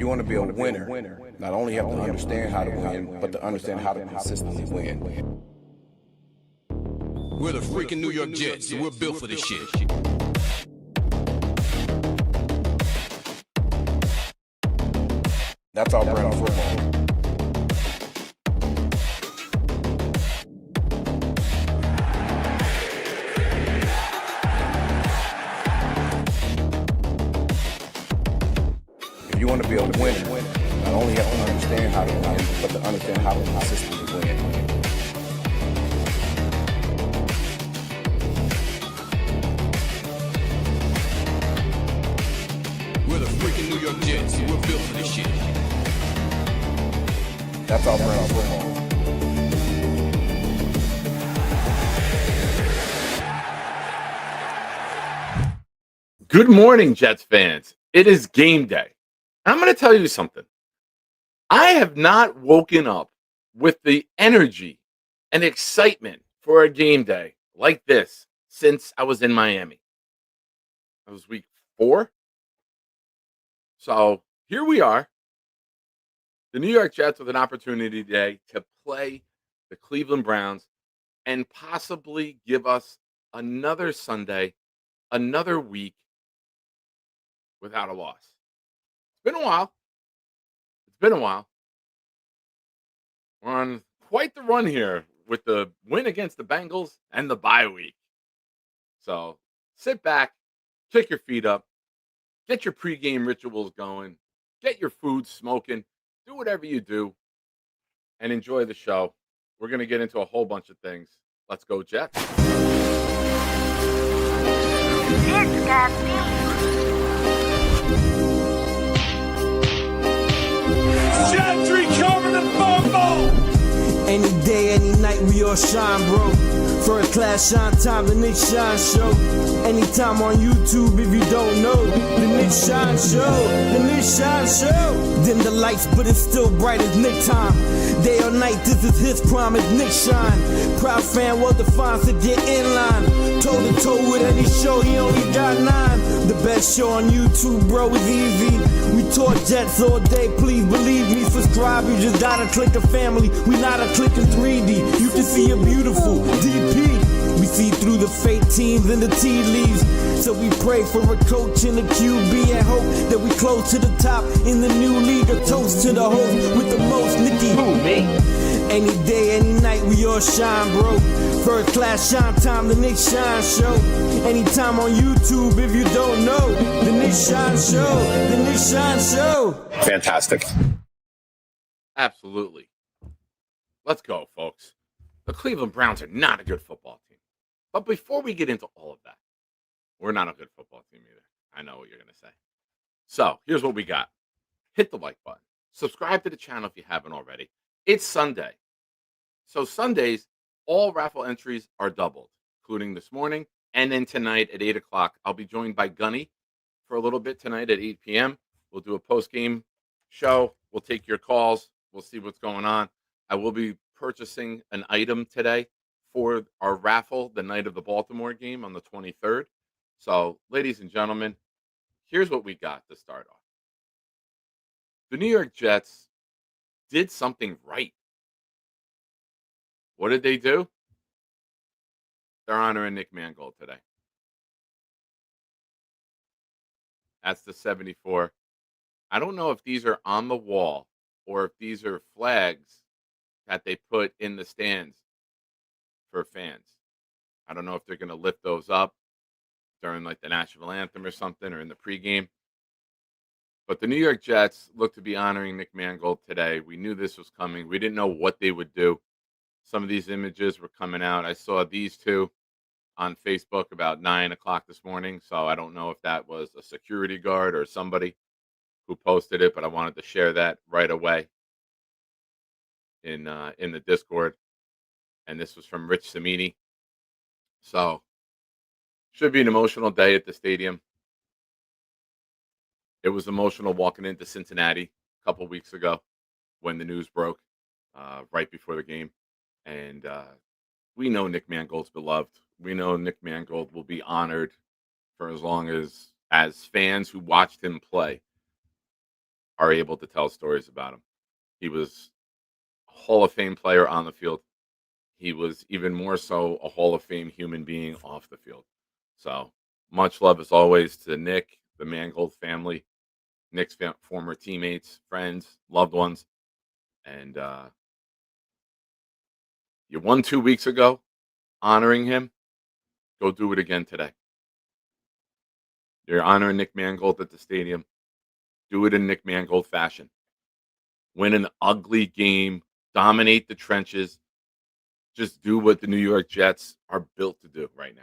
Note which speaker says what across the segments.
Speaker 1: you want to be a winner, not only have to understand how to win, but to understand how to consistently win.
Speaker 2: We're the freaking New York Jets, so we're built for this shit.
Speaker 1: That's our brand of football. If you want to be a winner, not only have to understand how to win, but to understand how to consistently win.
Speaker 2: We're the freaking New York Jets, so we're built for this shit.
Speaker 1: That's our brand of football.
Speaker 3: Good morning, Jets fans. It is game day. I'm going to tell you something. I have not woken up with the energy and excitement for a game day like this since I was in Miami. That was week 4. So here we are. The New York Jets with an opportunity today to play the Cleveland Browns and possibly give us another Sunday, another week without a loss. It's been a while. We're on quite the run here with the win against the Bengals and the bye week. So sit back, kick your feet up, get your pregame rituals going, get your food smoking, do whatever you do, and enjoy the show. We're going to get into a whole bunch of things. Let's go, Jets.
Speaker 4: It's got
Speaker 2: Gentry covering the fumble!
Speaker 5: Any day, any night, we all shine, bro. First class shine time, the Nick Shine Show. Anytime on YouTube, if you don't know, the Nick Shine Show, the Nick Shine Show. Dim the lights, but it's still bright as Nick time. Day or night, this is his prime, it's Nick Shine. Proud fan, well defined, to get in line. Toe to toe with any show, he only got 9. The best show on YouTube, bro, is easy. We talk Jets all day, please believe me. Subscribe, you just gotta click a family. We not a click in 3D. You can see a beautiful DP. We see through the fake teams and the tea leaves. So we pray for a coach and a QB and hope that we close to the top in the new league. A toast to the host with the most, Nicky.
Speaker 3: Who, me?
Speaker 5: Any day, any night, we all shine, bro. First class shine time, the Nick Shine Show. Anytime on YouTube, if you don't know, the Nick Shine Show, the Nick Shine Show.
Speaker 6: Fantastic.
Speaker 3: Absolutely. Let's go, folks. The Cleveland Browns are not a good football team. But before we get into all of that, we're not a good football team either. I know what you're going to say. So here's what we got. Hit the like button. Subscribe to the channel if you haven't already. It's Sunday. So Sundays, all raffle entries are doubled, including this morning. And then tonight at 8 o'clock, I'll be joined by Gunny for a little bit tonight at 8 p.m. We'll do a post-game show. We'll take your calls. We'll see what's going on. I will be purchasing an item today for our raffle the night of the Baltimore game on the 23rd. So, ladies and gentlemen, here's what we got to start off. The New York Jets did something right. What did they do? They're honoring Nick Mangold today. That's the 74. I don't know if these are on the wall or if these are flags that they put in the stands for fans. I don't know if they're going to lift those up during like the national anthem or something or in the pregame. But the New York Jets look to be honoring Nick Mangold today. We knew this was coming. We didn't know what they would do. Some of these images were coming out. I saw these two on Facebook about 9 o'clock this morning. So I don't know if that was a security guard or somebody who posted it, but I wanted to share that right away in the Discord. And this was from Rich Samini. So should be an emotional day at the stadium. It was emotional walking into Cincinnati a couple weeks ago when the news broke right before the game. And we know Nick Mangold's beloved. We know Nick Mangold will be honored for as long as fans who watched him play. are able to tell stories about him. He was a Hall of Fame player on the field. He was even more so a Hall of Fame human being off the field. So much love as always to Nick, the Mangold family, Nick's former teammates, friends, loved ones. And you won 2 weeks ago, honoring him. Go do it again today. You're honoring Nick Mangold at the stadium. Do it in Nick Mangold fashion. Win an ugly game. Dominate the trenches. Just do what the New York Jets are built to do right now.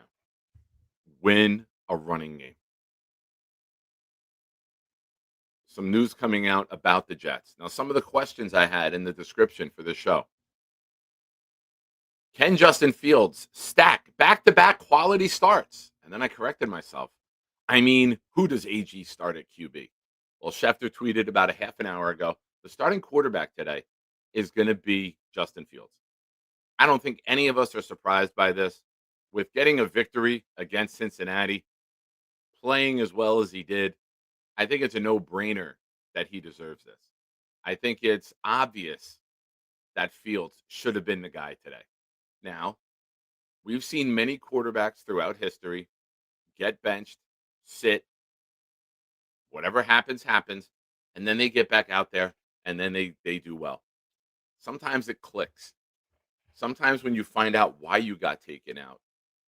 Speaker 3: Win a running game. Some news coming out about the Jets. Now, some of the questions I had in the description for this show. Can Justin Fields stack back-to-back quality starts? And then I corrected myself. I mean, who does AG start at QB? Well, Schefter tweeted about a half an hour ago, the starting quarterback today is going to be Justin Fields. I don't think any of us are surprised by this. With getting a victory against Cincinnati, playing as well as he did, I think it's a no-brainer that he deserves this. I think it's obvious that Fields should have been the guy today. Now, we've seen many quarterbacks throughout history get benched, sit, whatever happens, happens, and then they get back out there and then they do well. Sometimes it clicks. Sometimes when you find out why you got taken out,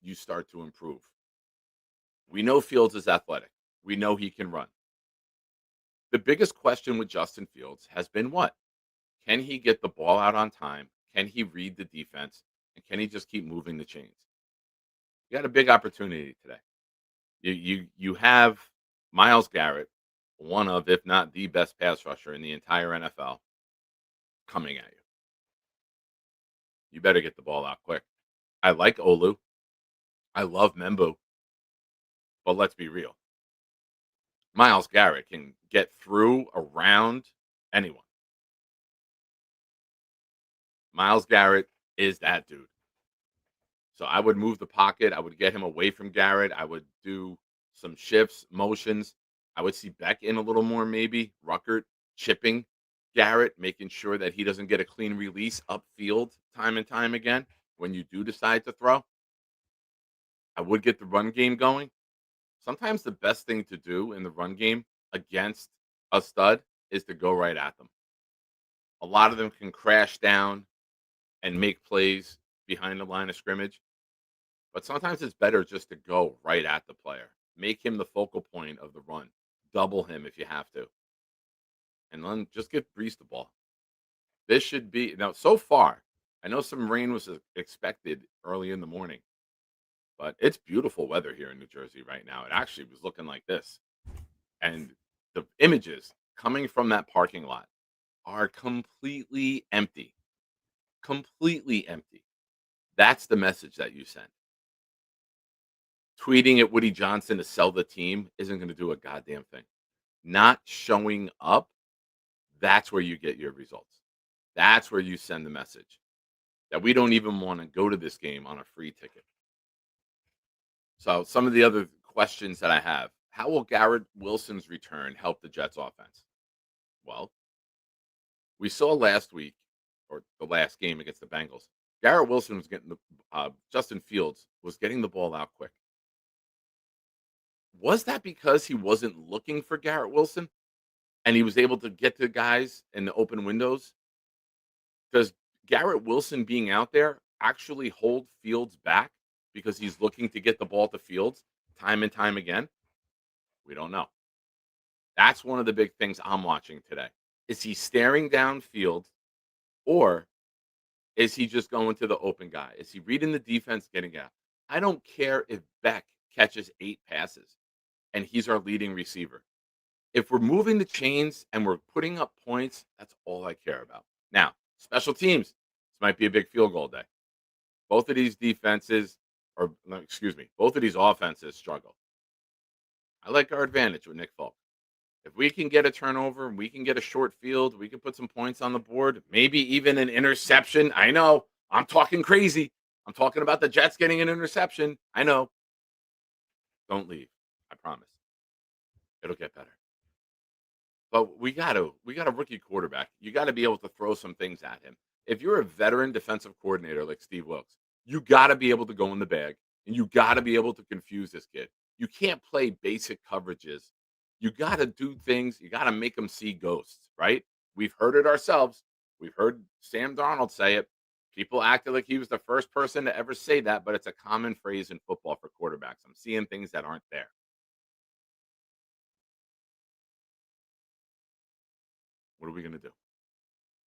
Speaker 3: you start to improve. We know Fields is athletic. We know he can run. The biggest question with Justin Fields has been what? Can he get the ball out on time? Can he read the defense? And can he just keep moving the chains? You got a big opportunity today. You have Myles Garrett, one of, if not the best pass rusher in the entire NFL, coming at you. You better get the ball out quick. I like Olu. I love Membu. But let's be real. Myles Garrett can get through, around anyone. Myles Garrett is that dude. So I would move the pocket. I would get him away from Garrett. I would do some shifts, motions. I would see Beck in a little more, maybe. Ruckert chipping Garrett, making sure that he doesn't get a clean release upfield time and time again when you do decide to throw. I would get the run game going. Sometimes the best thing to do in the run game against a stud is to go right at them. A lot of them can crash down and make plays behind the line of scrimmage. But sometimes it's better just to go right at the player. Make him the focal point of the run. Double him if you have to. And then just give Brees the ball. This should be, now so far, I know some rain was expected early in the morning. But it's beautiful weather here in New Jersey right now. It actually was looking like this. And the images coming from that parking lot are completely empty. Completely empty. That's the message that you send. Tweeting at Woody Johnson to sell the team isn't going to do a goddamn thing. Not showing up, that's where you get your results. That's where you send the message that we don't even want to go to this game on a free ticket. So some of the other questions that I have, how will Garrett Wilson's return help the Jets offense? Well, we saw last week, or the last game against the Bengals, Garrett Wilson was getting Justin Fields was getting the ball out quick. Was that because he wasn't looking for Garrett Wilson and he was able to get to guys in the open windows? Does Garrett Wilson being out there actually hold Fields back because he's looking to get the ball to Fields time and time again? We don't know. That's one of the big things I'm watching today. Is he staring downfield, or is he just going to the open guy? Is he reading the defense, getting out? I don't care if Beck catches 8 passes and he's our leading receiver. If we're moving the chains and we're putting up points, that's all I care about. Now, special teams, this might be a big field goal day. Both of these defenses, both of these offenses struggle. I like our advantage with Nick Folk. If we can get a turnover, we can get a short field, we can put some points on the board, maybe even an interception. I know, I'm talking crazy. I'm talking about the Jets getting an interception. I know. Don't leave. I promise. It'll get better. But we got a rookie quarterback. You got to be able to throw some things at him. If you're a veteran defensive coordinator like Steve Wilks, you got to be able to go in the bag and you got to be able to confuse this kid. You can't play basic coverages. You got to do things. You got to make them see ghosts, right? We've heard it ourselves. We've heard Sam Darnold say it. People acted like he was the first person to ever say that, but it's a common phrase in football for quarterbacks. I'm seeing things that aren't there. What are we going to do?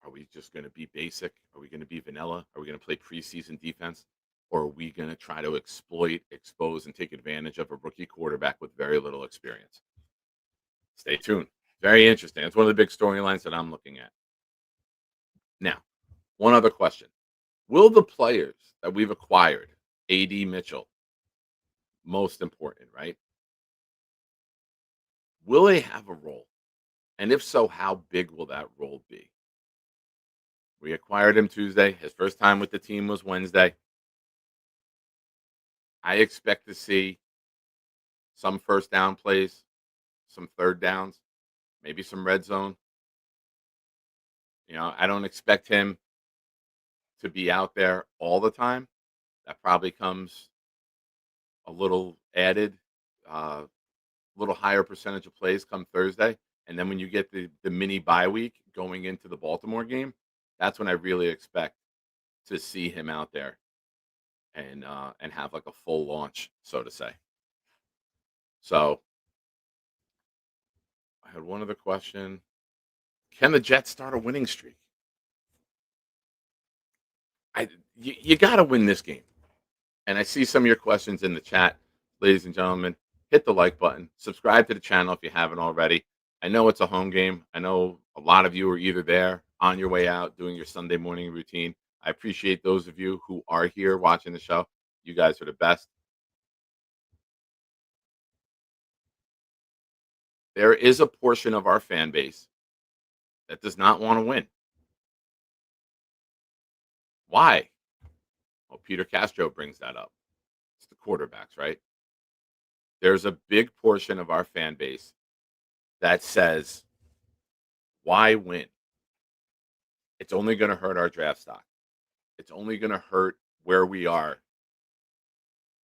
Speaker 3: Are we just going to be basic? Are we going to be vanilla? Are we going to play preseason defense? Or are we going to try to exploit, expose, and take advantage of a rookie quarterback with very little experience? Stay tuned. Very interesting. It's one of the big storylines that I'm looking at. Now, one other question. Will the players that we've acquired, A.D. Mitchell, most important, right? Will they have a role? And if so, how big will that role be? We acquired him Tuesday. His first time with the team was Wednesday. I expect to see some first down plays, some third downs, maybe some red zone. I don't expect him to be out there all the time. That probably comes a little added, little higher percentage of plays come Thursday. And then when you get the mini bye week going into the Baltimore game, that's when I really expect to see him out there and have like a full launch, so to say. So I had one other question. Can the Jets start a winning streak? You got to win this game. And I see some of your questions in the chat, ladies and gentlemen. Hit the like button. Subscribe to the channel if you haven't already. I know it's a home game. I know a lot of you are either there on your way out doing your Sunday morning routine. I appreciate those of you who are here watching the show. You guys are the best. There is a portion of our fan base that does not want to win. Why? Well, Peter Castro brings that up. It's the quarterbacks, right? There's a big portion of our fan base that says, why win? It's only going to hurt our draft stock. It's only going to hurt where we are.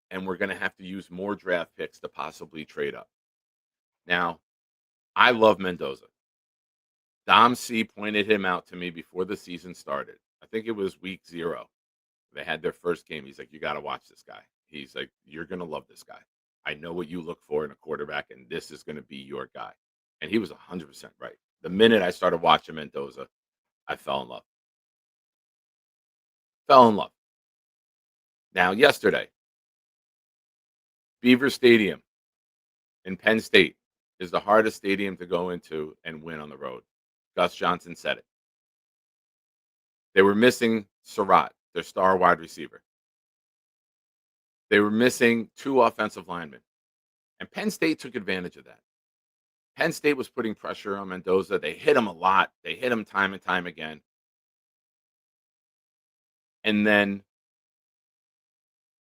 Speaker 3: And we're going to have to use more draft picks to possibly trade up. Now, I love Mendoza. Dom C pointed him out to me before the season started. I think it was week 0. They had their first game. He's like, you got to watch this guy. He's like, you're going to love this guy. I know what you look for in a quarterback, and this is going to be your guy. And he was 100% right. The minute I started watching Mendoza, I fell in love. Fell in love. Now, yesterday, Beaver Stadium in Penn State is the hardest stadium to go into and win on the road. Gus Johnson said it. They were missing Surratt, their star wide receiver. They were missing 2 offensive linemen. And Penn State took advantage of that. Penn State was putting pressure on Mendoza. They hit him a lot. They hit him time and time again. And then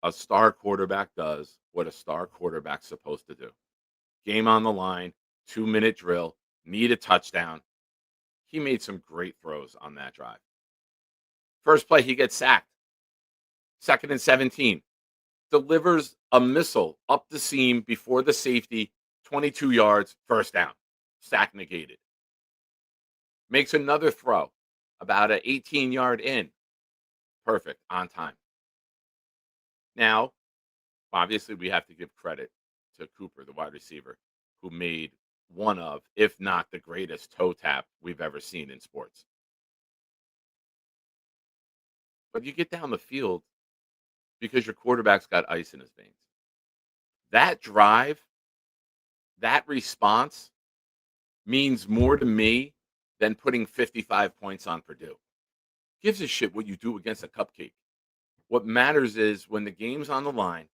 Speaker 3: a star quarterback does what a star quarterback's supposed to do. Game on the line, 2-minute drill, need a touchdown. He made some great throws on that drive. First play, he gets sacked. 2nd and 17. Delivers a missile up the seam before the safety, 22 yards, first down. Sack negated. Makes another throw, about an 18-yard in. Perfect, on time. Now, obviously, we have to give credit to Cooper, the wide receiver, who made one of, if not the greatest toe tap we've ever seen in sports. But you get down the field because your quarterback's got ice in his veins. That drive, that response means more to me than putting 55 points on Purdue. Gives a shit what you do against a cupcake. What matters is when the game's on the line,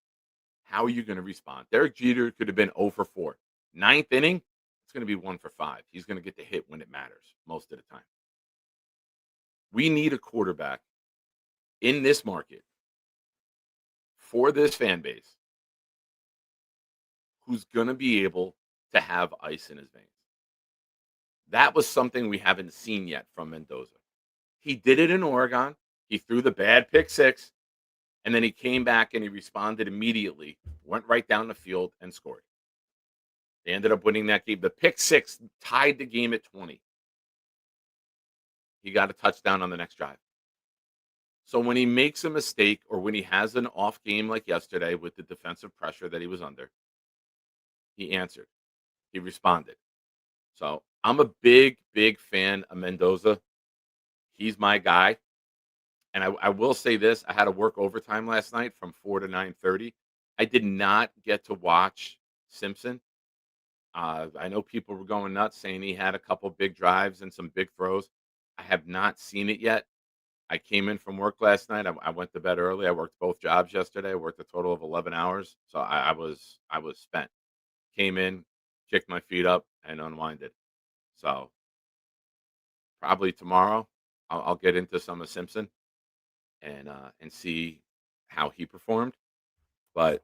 Speaker 3: how are you going to respond? Derek Jeter could have been 0 for 4. 9th inning, it's going to be 1 for 5. He's going to get the hit when it matters most of the time. We need a quarterback in this market for this fan base who's going to be able to have ice in his veins. That was something we haven't seen yet from Mendoza. He did it in Oregon. He threw the bad pick six, and then he came back and he responded immediately, went right down the field and scored. They ended up winning that game. The pick six tied the game at 20. He got a touchdown on the next drive. So when he makes a mistake or when he has an off game like yesterday with the defensive pressure that he was under, he answered. He responded. So I'm a big, big fan of Mendoza. He's my guy. And I will say this: I had to work overtime last night from 4 to 9:30. I did not get to watch Simpson. I know people were going nuts saying he had a couple big drives and some big throws. I have not seen it yet. I came in from work last night. I went to bed early. I worked both jobs yesterday. I worked a total of 11 hours, so I was spent. Came in, kicked my feet up, and unwinded. So probably tomorrow I'll get into some of Simpson and see how he performed. But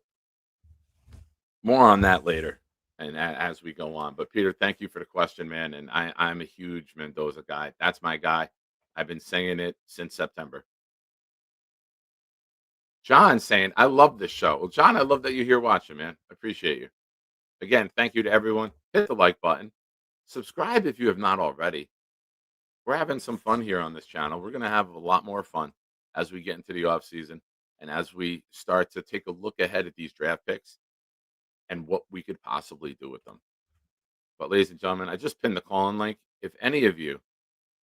Speaker 3: more on that later and as we go on. But Peter, thank you for the question, man. And I'm a huge Mendoza guy. That's my guy. I've been saying it since September. John saying, I love this show. Well, John, I love that you're here watching, man. I appreciate you. Again, thank you to everyone. Hit the like button. Subscribe if you have not already. We're having some fun here on this channel. We're going to have a lot more fun as we get into the off season and as we start to take a look ahead at these draft picks and what we could possibly do with them. But ladies and gentlemen, I just pinned the call-in link. If any of you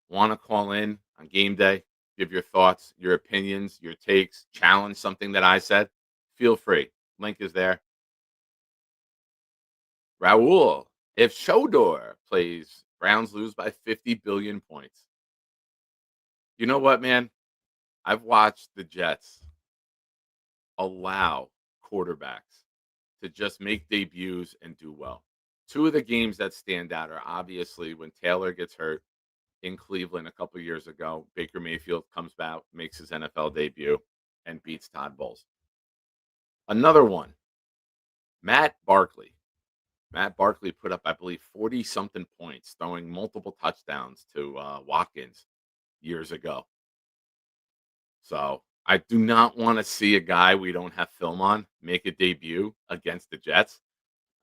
Speaker 3: want to call in on game day, give your thoughts, your opinions, your takes, challenge something that I said, feel free. Link is there. Raul, if Shodor plays, Browns lose by 50 billion points. You know what, man? I've watched the Jets allow quarterbacks to just make debuts and do well. Two of the games that stand out are obviously when Taylor gets hurt in Cleveland a couple years ago. Baker Mayfield comes back, makes his NFL debut, and beats Todd Bowles. Another one, Matt Barkley. Matt Barkley put up, I believe, 40-something points, throwing multiple touchdowns to Watkins years ago. So I do not want to see a guy we don't have film on make a debut against the Jets.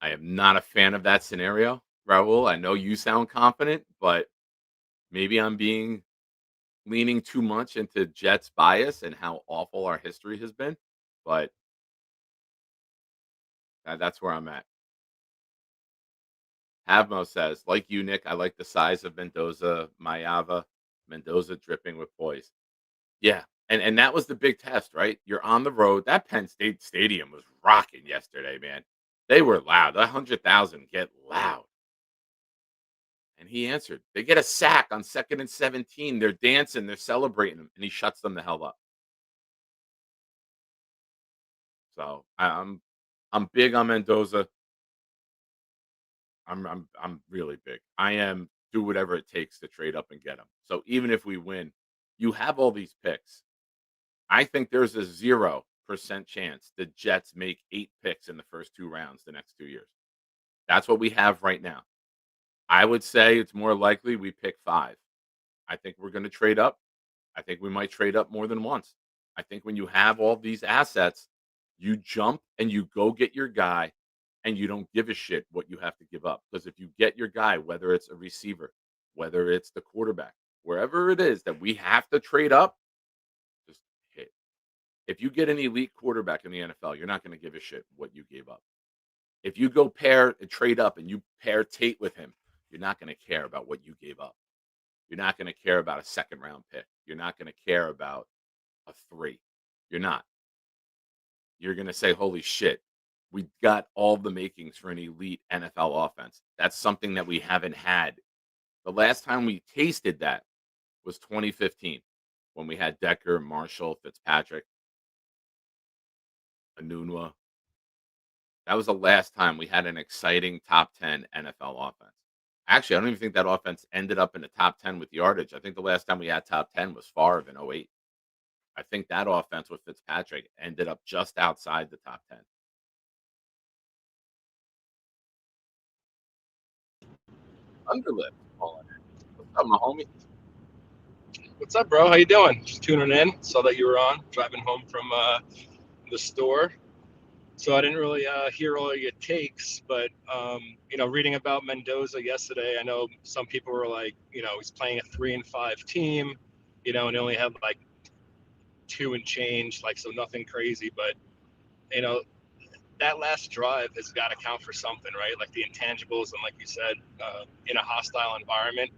Speaker 3: I am not a fan of that scenario, Raul. I know you sound confident, but maybe I'm leaning too much into Jets bias and how awful our history has been. But that's where I'm at. Havmo says, like you, Nick, I like the size of Mendoza, Mayava, Mendoza dripping with poise. Yeah, and that was the big test, right? You're on the road. That Penn State Stadium was rocking yesterday, man. They were loud. 100,000 get loud. And he answered. They get a sack on 2nd and 17. They're dancing. They're celebrating him. And he shuts them the hell up. So I'm big on Mendoza. I'm really big. I am do whatever it takes to trade up and get him. So even if we win, you have all these picks. I think there's a 0% chance the Jets make 8 picks in the first 2 rounds the next 2 years. That's what we have right now. I would say it's more likely we pick 5. I think we're going to trade up. I think we might trade up more than once. I think when you have all these assets, you jump and you go get your guy and you don't give a shit what you have to give up. Because if you get your guy, whether it's a receiver, whether it's the quarterback, wherever it is that we have to trade up, just hit. If you get an elite quarterback in the NFL, you're not going to give a shit what you gave up. If you go trade up and you pair Tate with him, you're not going to care about what you gave up. You're not going to care about a 2nd round pick. You're not going to care about a 3. You're not. You're going to say, holy shit, we got all the makings for an elite NFL offense. That's something that we haven't had. The last time we tasted that was 2015 when we had Decker, Marshall, Fitzpatrick, Anunua. That was the last time we had an exciting top 10 NFL offense. Actually, I don't even think that offense ended up in the top 10 with yardage. I think the last time we had top 10 was Favre in 08. I think that offense with Fitzpatrick ended up just outside the top 10. Underlift. calling in. What's up, my homie?
Speaker 6: What's up, bro? How you doing? Just tuning in. Saw that you were on, driving home from the store. So I didn't really hear all your takes, but reading about Mendoza yesterday, I know some people were like, he's playing a 3-5 team, and only had like 2 and change, like, so nothing crazy, but that last drive has got to count for something, right? Like the intangibles, and like you said, in a hostile environment,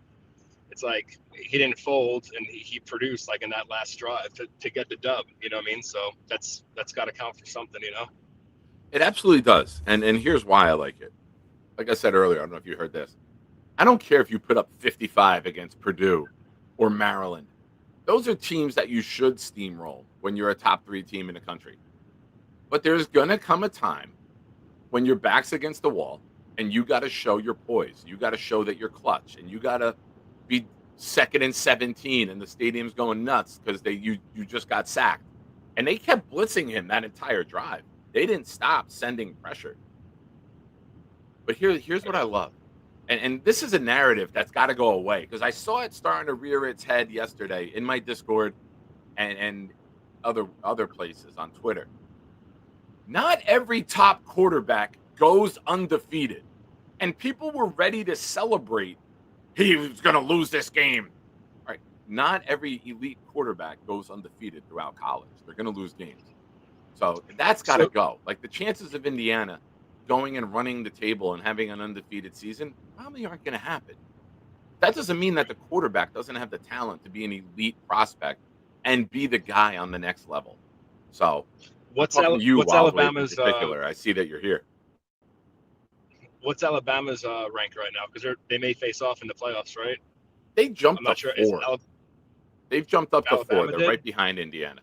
Speaker 6: it's like he didn't fold, and he produced like in that last drive to get the dub. You know what I mean? So that's got to count for something,
Speaker 3: It absolutely does. And here's why I like it. Like I said earlier, I don't know if you heard this. I don't care if you put up 55 against Purdue or Maryland. Those are teams that you should steamroll when you're a top 3 team in the country. But there's going to come a time when your back's against the wall and you got to show your poise. You got to show that you're clutch, and you got to be 2nd and 17 and the stadium's going nuts because you just got sacked. And they kept blitzing him that entire drive. They didn't stop sending pressure. But here's what I love. And this is a narrative that's got to go away, because I saw it starting to rear its head yesterday in my Discord and other places on Twitter. Not every top quarterback goes undefeated. And people were ready to celebrate he was going to lose this game. All right. Not every elite quarterback goes undefeated throughout college. They're going to lose games. So that's got to go. Like, the chances of Indiana going and running the table and having an undefeated season probably aren't going to happen. That doesn't mean that the quarterback doesn't have the talent to be an elite prospect and be the guy on the next level. So
Speaker 6: what's Alabama's
Speaker 3: in particular? I see that you're here.
Speaker 6: What's Alabama's rank right now? Because they may face off in the playoffs, right?
Speaker 3: They jumped up
Speaker 6: sure.
Speaker 3: 4. They've jumped up to 4. They're right behind Indiana.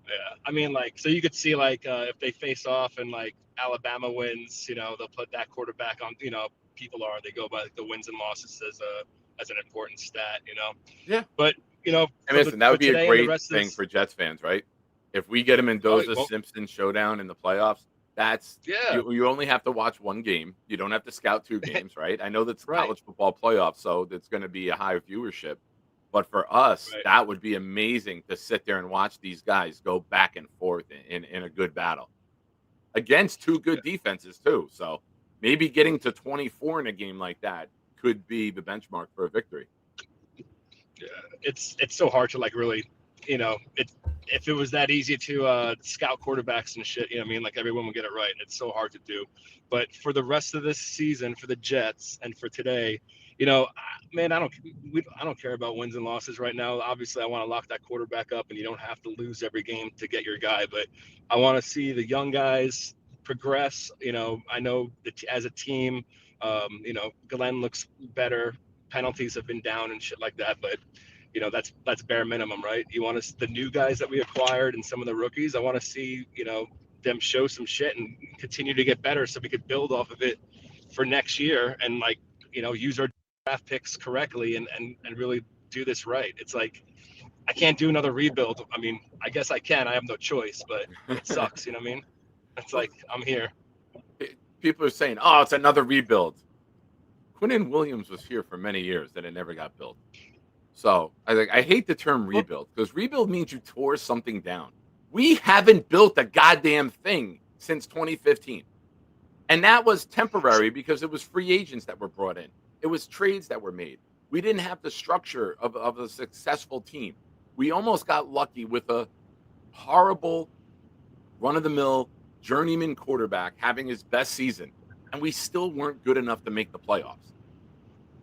Speaker 6: Yeah, I mean, like, so you could see, like, if they face off and like Alabama wins, they'll put that quarterback on. They go by like, the wins and losses as an important stat.
Speaker 3: Yeah.
Speaker 6: But
Speaker 3: and listen, that would be a great thing for Jets fans, right? If we get a Mendoza-Simpson showdown in the playoffs, you only have to watch 1 game. You don't have to scout 2 games, right? I know that's college football playoffs, so it's going to be a high viewership. But for us, that would be amazing to sit there and watch these guys go back and forth in a good battle against 2 good defenses too. So maybe getting to 24 in a game like that could be the benchmark for a victory.
Speaker 6: Yeah, it's so hard to like really, if it was that easy to scout quarterbacks and shit, like everyone would get it right. It's so hard to do. But for the rest of this season, for the Jets and for today, man, I don't care about wins and losses right now. Obviously, I want to lock that quarterback up, and you don't have to lose every game to get your guy. But I want to see the young guys progress. I know that as a team, Glenn looks better. Penalties have been down and shit like that. But that's bare minimum, right? You want the new guys that we acquired and some of the rookies. I want to see them show some shit and continue to get better, so we could build off of it for next year and use our draft picks correctly and really do this right. It's like, I can't do another rebuild. I mean, I guess I can. I have no choice, but it sucks. You know what I mean? It's like, I'm here.
Speaker 3: People are saying, oh, it's another rebuild. Quinnen Williams was here for many years and it never got built. So I hate the term rebuild, because rebuild means you tore something down. We haven't built a goddamn thing since 2015. And that was temporary because it was free agents that were brought in. It was trades that were made. We didn't have the structure of a successful team. We almost got lucky with a horrible run-of-the-mill journeyman quarterback having his best season, and we still weren't good enough to make the playoffs.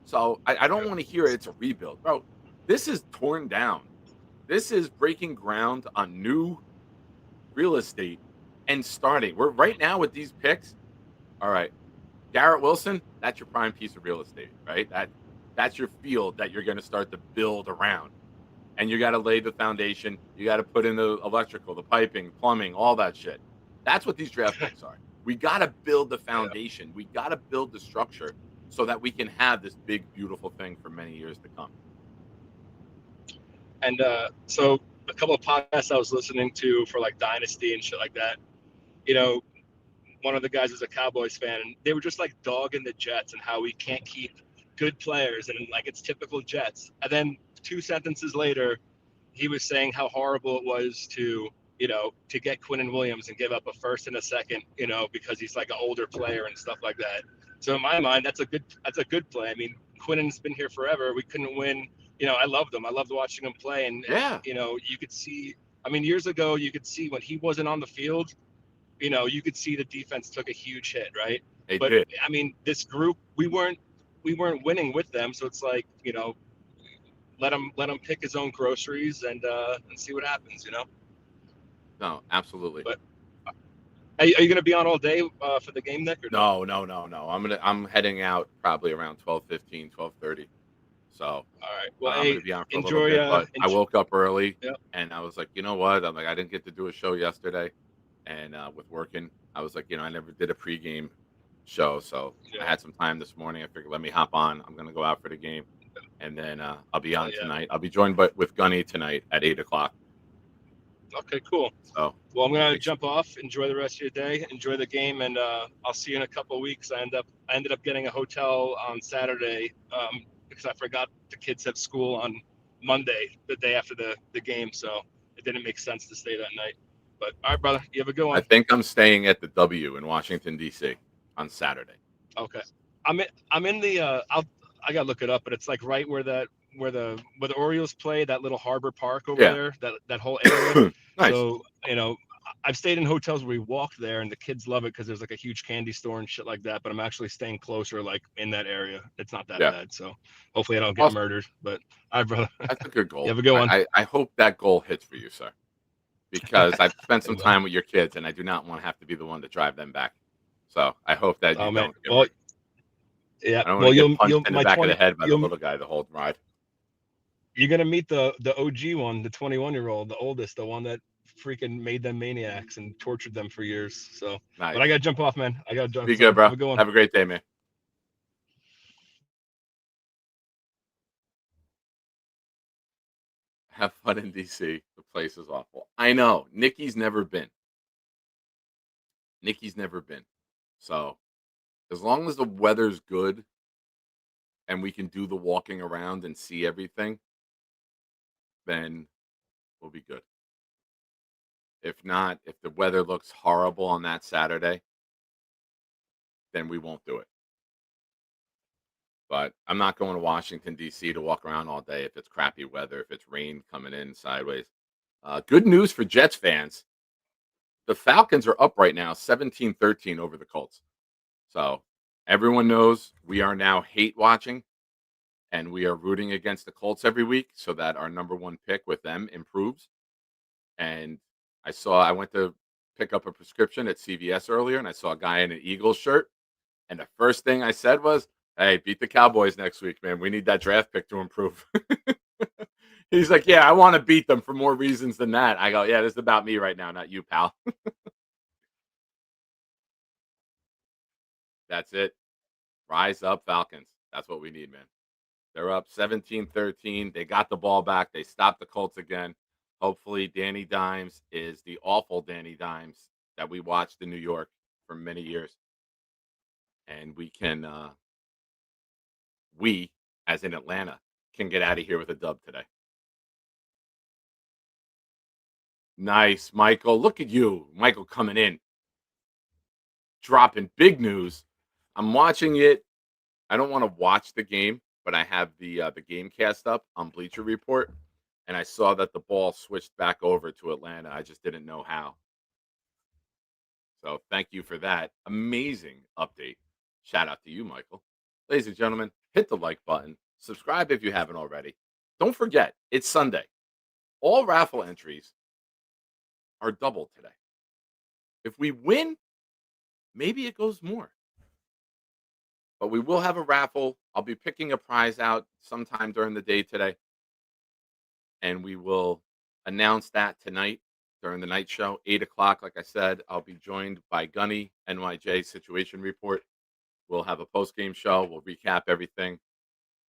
Speaker 3: So I don't want to hear it's a rebuild. Bro, this is torn down. This is breaking ground on new real estate and starting. We're right now with these picks. All right. Garrett Wilson, that's your prime piece of real estate, right? That's your field that you're going to start to build around. And you got to lay the foundation. You got to put in the electrical, the piping, plumbing, all that shit. That's what these draft picks are. We got to build the foundation. We got to build the structure so that we can have this big, beautiful thing for many years to come.
Speaker 6: And so a couple of podcasts I was listening to for like Dynasty and shit like that, one of the guys was a Cowboys fan, and they were just like dogging the Jets and how we can't keep good players, and like it's typical Jets. And then 2 sentences later, he was saying how horrible it was to to get Quinnen Williams and give up a first and a second, because he's like an older player and stuff like that. So in my mind, that's a good play. I mean, Quinnen's been here forever. We couldn't win. I loved him. I loved watching him play, and
Speaker 3: Yeah.
Speaker 6: you could see. I mean, years ago, you could see when he wasn't on the field, you could see the defense took a huge hit, right?
Speaker 3: They
Speaker 6: But
Speaker 3: did.
Speaker 6: I mean, this group, we weren't winning with them, so it's like, let him pick his own groceries and see what happens,
Speaker 3: No, absolutely.
Speaker 6: But are you going to be on all day for the game, Nick? Or
Speaker 3: No. I'm heading out probably around 12:15, 12:30. So
Speaker 6: All right. Well,
Speaker 3: I'm
Speaker 6: hey,
Speaker 3: gonna be on for
Speaker 6: enjoy.
Speaker 3: a little bit. But I woke up early,
Speaker 6: Yep.
Speaker 3: and I was like, you know what? I'm like, I didn't get to do a show yesterday, and with working, I was like, I never did a pregame show, so I had some time this morning. I figured, let me hop on. I'm gonna go out for the game, and then I'll be on tonight. I'll be joined with Gunny tonight at 8:00.
Speaker 6: Okay, cool.
Speaker 3: So,
Speaker 6: well, I'm gonna jump off. Enjoy the rest of your day. Enjoy the game, and I'll see you in a couple of weeks. I ended up getting a hotel on Saturday because I forgot the kids have school on Monday, the day after the game, so it didn't make sense to stay that night. But all right, brother, you have a good one.
Speaker 3: I think I'm staying at the W in Washington D.C. on Saturday.
Speaker 6: Okay, I'm in the I gotta look it up, but it's like right where the Orioles play, that little harbor park over there, that whole area.
Speaker 3: Nice.
Speaker 6: So I've stayed in hotels where we walked there, and the kids love it because there's like a huge candy store and shit like that. But I'm actually staying closer, like in that area. It's not that bad, so hopefully I don't get murdered. But all right, brother.
Speaker 3: That's a good goal.
Speaker 6: You have a good one.
Speaker 3: I hope that goal hits for you, sir, because I've spent some time with your kids, and I do not want to have to be the one to drive them back. So I hope that you don't.
Speaker 6: Well, yeah.
Speaker 3: I don't want to get punched in the back of the head by the
Speaker 6: you'll-
Speaker 3: little guy the whole ride.
Speaker 6: You're gonna meet the OG one, the 21-year-old, the oldest, the one that freaking made them maniacs and tortured them for years. So,
Speaker 3: Nice.
Speaker 6: but I gotta jump off, man. I gotta jump.
Speaker 3: Be good, bro.
Speaker 6: Have a good one.
Speaker 3: Have a great day, man. Have fun in DC. The place is awful. I know. Nikki's never been. So, as long as the weather's good and we can do the walking around and see everything, then we'll be good. If not, if the weather looks horrible on that Saturday, then we won't do it. But I'm not going to Washington, D.C. to walk around all day if it's crappy weather, if it's rain coming in sideways. Good news for Jets fans. The Falcons are up right now, 17-13 over the Colts. So everyone knows we are now hate watching, and we are rooting against the Colts every week so that our number one pick with them improves. And I went to pick up a prescription at CVS earlier, and I saw a guy in an Eagles shirt. And the first thing I said was, hey, beat the Cowboys next week, man. We need that draft pick to improve. He's like, yeah, I want to beat them for more reasons than that. I go, yeah, this is about me right now, not you, pal. That's it. Rise up, Falcons. That's what we need, man. They're up 17-13. They got the ball back. They stopped the Colts again. Hopefully, Danny Dimes is the awful Danny Dimes that we watched in New York for many years. And we can, as in Atlanta, can get out of here with a dub today. Nice, Michael. Look at you. Michael coming in. Dropping big news. I'm watching it. I don't want to watch the game, but I have the game cast up on Bleacher Report, and I saw that the ball switched back over to Atlanta. I just didn't know how. So thank you for that amazing update. Shout out to you, Michael. Ladies and gentlemen, hit the like button. Subscribe if you haven't already. Don't forget, it's Sunday. All raffle entries are double today. If we win, maybe it goes more. But we will have a raffle. I'll be picking a prize out sometime during the day today. And we will announce that tonight during the night show, 8 o'clock. Like I said, I'll be joined by Gunny, NYJ Situation Report. We'll have a post-game show. We'll recap everything.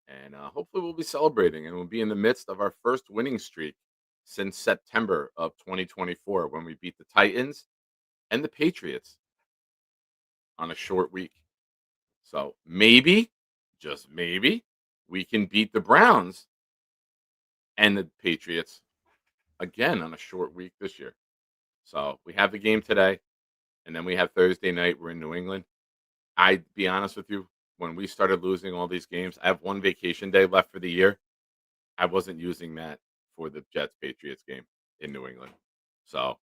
Speaker 3: And hopefully we'll be celebrating. And we'll be in the midst of our first winning streak since September of 2024 when we beat the Titans and the Patriots on a short week. So maybe, just maybe, we can beat the Browns and the Patriots again on a short week this year. So we have the game today, and then we have Thursday night. We're in New England. I'd be honest with you, when we started losing all these games, I have one vacation day left for the year. I wasn't using that for the Jets Patriots game in New England. So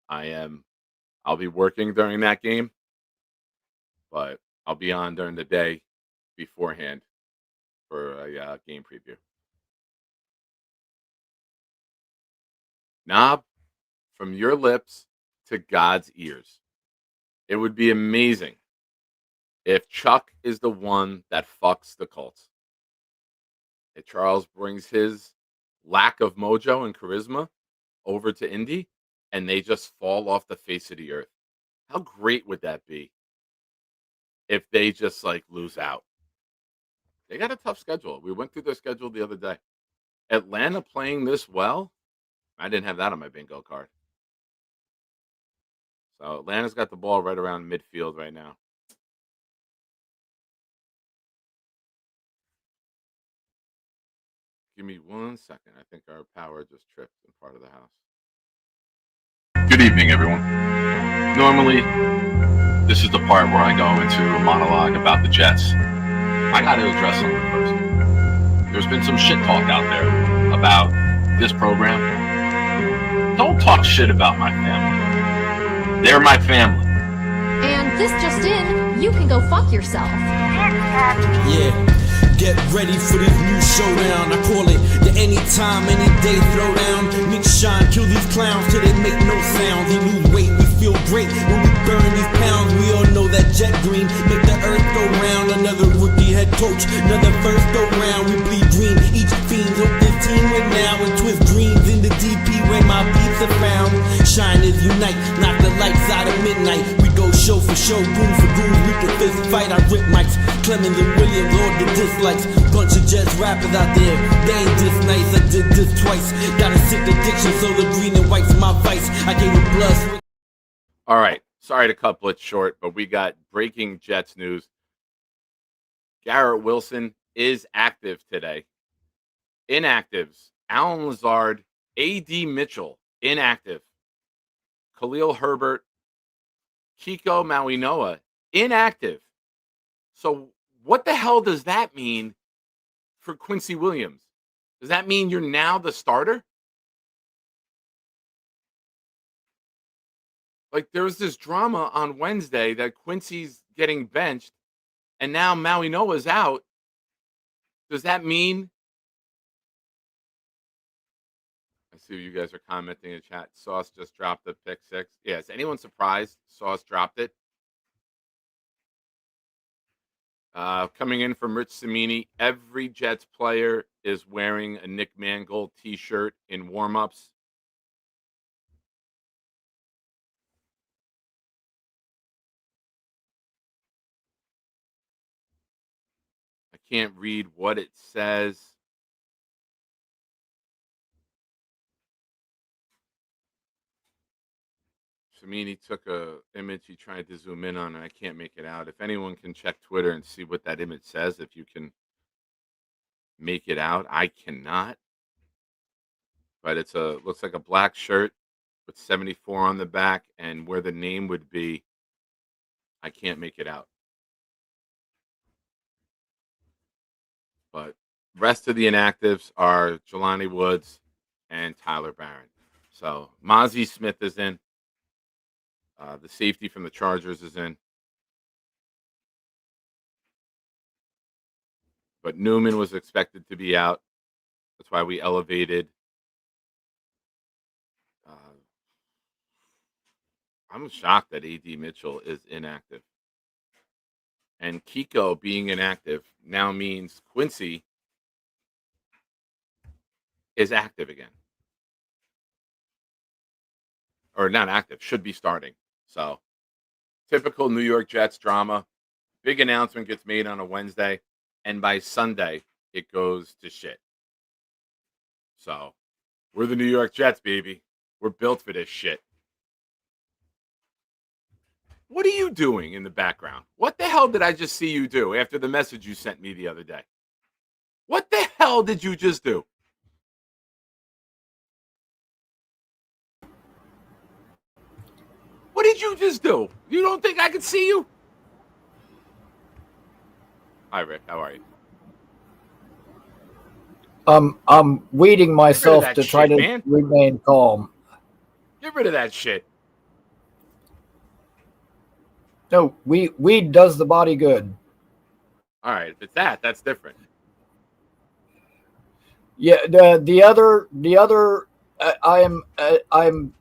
Speaker 3: I'll be working during that game, but I'll be on during the day beforehand for a game preview. Knob, from your lips to God's ears. It would be amazing if Chuck is the one that fucks the Colts. If Charles brings his lack of mojo and charisma over to Indy and they just fall off the face of the earth. How great would that be if they just like lose out? They got a tough schedule. We went through their schedule the other day. Atlanta playing this well, I didn't have that on my bingo card. So Atlanta's got the ball right around midfield right now. Give me 1 second. I think our power just tripped in part of the house.
Speaker 7: Good evening, everyone. Normally, this is the part where I go into a monologue about the Jets. I got to address something first. There's been some shit talk out there about this program. Don't talk shit about my family. They're my family.
Speaker 8: And this just in, you can go fuck yourself.
Speaker 5: Yeah, get ready for this new showdown. I call it the anytime, any day throwdown. Nick Shine, kill these clowns till they make no sound. They lose weight, we feel great when we burn these pounds. We all know that jet green make the earth go round. Another rookie head coach, another first go round. We bleed green, each fiend hope this team win now. And twist dreams in the DP when my peeps are found. Shiners unite, knock the lights out of midnight. We go show for show, goon for goon. We can fist fight, I rip mics. Clemens and Williams, all the dislikes. Bunch of Jets rappers out there, they ain't this nice. I did this twice. Got a sick addiction, so the green and white's my vice. I gave a blood.
Speaker 3: All right. Sorry to cut Blitz short, but we got breaking Jets news. Garrett Wilson is active today. Inactives: Alan Lazard, A.D. Mitchell, inactive. Khalil Herbert, Kiko Mauinoa, inactive. So what the hell does that mean for Quincy Williams? Does that mean you're now the starter? Like, there was this drama on Wednesday that Quincy's getting benched, and now Mauinoa's out. Does that mean? I see you guys are commenting in chat. Sauce just dropped the pick six. Yeah, is anyone surprised Sauce dropped it? Coming in from Rich Cimini, every Jets player is wearing a Nick Mangold t-shirt in warm-ups. I can't read what it says. Cimini took a image he tried to zoom in on, and I can't make it out. If anyone can check Twitter and see what that image says, if you can make it out, I cannot. But it's looks like a black shirt with 74 on the back, and where the name would be, I can't make it out. But rest of the inactives are Jelani Woods and Tyler Barron. So Mozzie Smith is in. The safety from the Chargers is in. But Newman was expected to be out. That's why we elevated. I'm shocked that A.D. Mitchell is inactive. And Kiko being inactive now means Quincy is active again. Or not active, should be starting. So, typical New York Jets drama. Big announcement gets made on a Wednesday, and by Sunday, it goes to shit. So, we're the New York Jets, baby. We're built for this shit. What are you doing in the background? What the hell did I just see you do after the message you sent me the other day? What the hell did you just do? What did you just do? You don't think I could see you? Hi, Rick. How are you?
Speaker 9: I'm weeding myself
Speaker 3: that
Speaker 9: to try
Speaker 3: shit,
Speaker 9: to
Speaker 3: man.
Speaker 9: remain calm.
Speaker 3: Get rid of that shit.
Speaker 9: No, weed does the body good.
Speaker 3: All right, if it's that, that's different.
Speaker 9: Yeah, the other I'm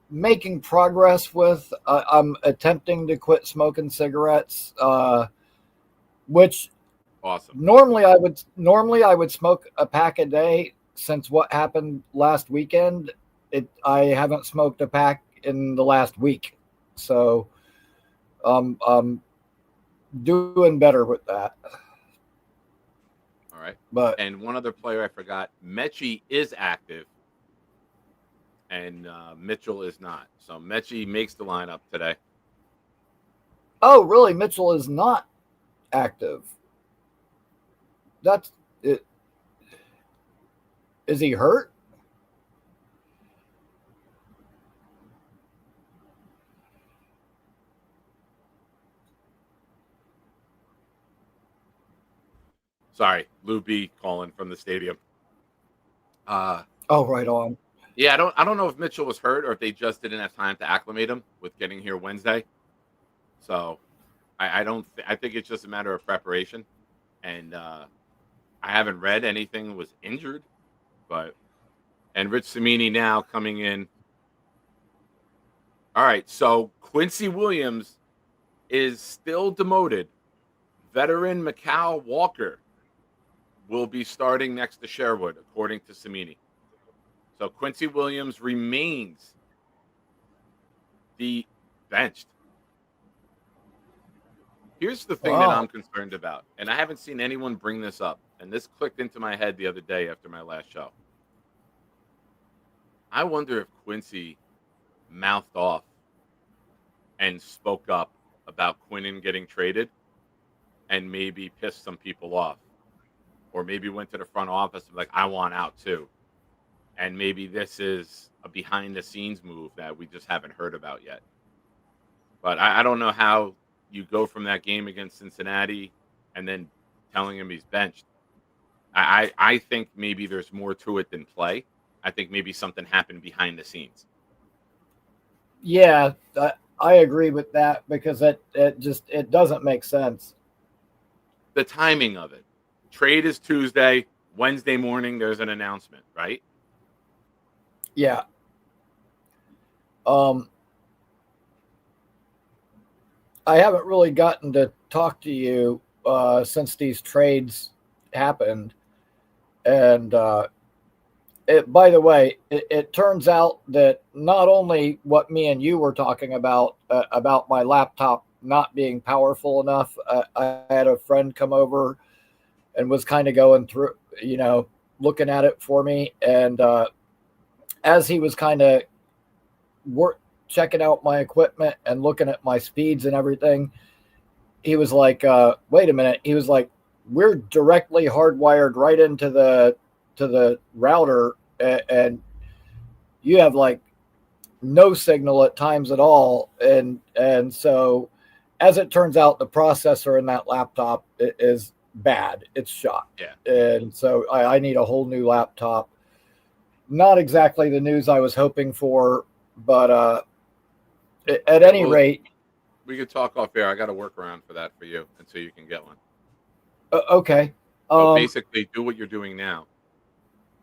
Speaker 9: making progress with. I'm attempting to quit smoking cigarettes, which
Speaker 3: Awesome.
Speaker 9: normally I would smoke a pack a day. Since what happened last weekend, I haven't smoked a pack in the last week, so I'm doing better with that.
Speaker 3: All right.
Speaker 9: But
Speaker 3: And one other player I forgot, Mechie is active, and Mitchell is not. So Mechie makes the lineup today.
Speaker 9: oh, really? Mitchell is not active. That's it. Is he hurt?
Speaker 3: Sorry, Lou B calling from the stadium.
Speaker 9: Oh, right on.
Speaker 3: Yeah, I don't know if Mitchell was hurt or if they just didn't have time to acclimate him with getting here Wednesday. So I think it's just a matter of preparation. And I haven't read anything was injured, and Rich Cimini now coming in. All right, so Quincy Williams is still demoted. Veteran Macau Walker will be starting next to Sherwood, according to Cimini. So Quincy Williams remains the benched. Here's the thing that
Speaker 9: Wow.
Speaker 3: I'm concerned about, and I haven't seen anyone bring this up, and this clicked into my head the other day after my last show. I wonder if Quincy mouthed off and spoke up about Quinnen getting traded and maybe pissed some people off, or maybe went to the front office and like, I want out too. And maybe this is a behind the scenes move that we just haven't heard about yet. But I don't know how you go from that game against Cincinnati and then telling him he's benched. I think maybe there's more to it than play. I think maybe something happened behind the scenes.
Speaker 9: Yeah, I agree with that because it doesn't make sense.
Speaker 3: The timing of it. Trade is Tuesday. Wednesday morning, there's an announcement, right?
Speaker 9: Yeah. I haven't really gotten to talk to you since these trades happened. And by the way, it turns out that not only what me and you were talking about my laptop not being powerful enough, I had a friend come over and was kind of going through, looking at it for me. And as he was kind of checking out my equipment and looking at my speeds and everything, he was like, wait a minute. He was like, we're directly hardwired right into the router, and you have like no signal at times at all. And so as it turns out, the processor in that laptop is bad. It's shot.
Speaker 3: Yeah.
Speaker 9: And so I need a whole new laptop. Not exactly the news I was hoping for, but at any rate,
Speaker 3: we could talk off air. I got a workaround for that for you until you can get one.
Speaker 9: Okay.
Speaker 3: So basically, do what you're doing now.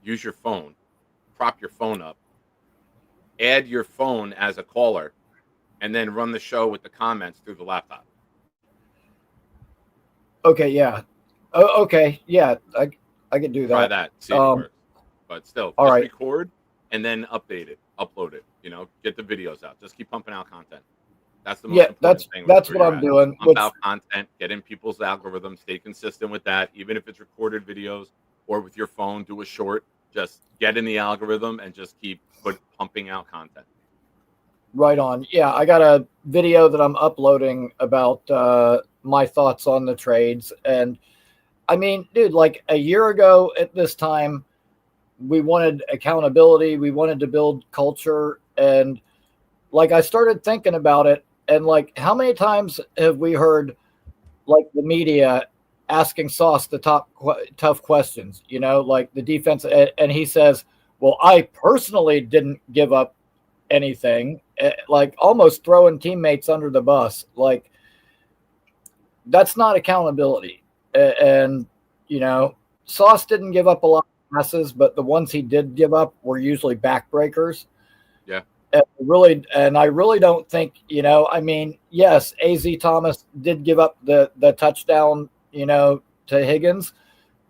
Speaker 3: Use your phone. Prop your phone up. Add your phone as a caller, and then run the show with the comments through the laptop.
Speaker 9: Okay. Yeah. Okay. Yeah. I can do that.
Speaker 3: Try that. See if it works. But still,
Speaker 9: all
Speaker 3: just
Speaker 9: right.
Speaker 3: record and then update it, upload it. Get the videos out. Just keep pumping out content. That's the most important thing.
Speaker 9: That's what I'm doing.
Speaker 3: Pump out content, get in people's algorithms, stay consistent with that. Even if it's recorded videos or with your phone, do a short. Just get in the algorithm and just keep pumping out content.
Speaker 9: Right on. Yeah, I got a video that I'm uploading about my thoughts on the trades. And I mean, dude, like a year ago at this time, we wanted accountability. We wanted to build culture. And like I started thinking about it. And like, how many times have we heard like the media asking Sauce the tough questions, you know, like the defense? And he says, well, I personally didn't give up anything, like almost throwing teammates under the bus. Like, that's not accountability. And, you know, Sauce didn't give up a lot of passes, but the ones he did give up were usually backbreakers.
Speaker 3: Yeah.
Speaker 9: And I really don't think, you know, I mean, yes, AZ Thomas did give up the touchdown, you know, to Higgins,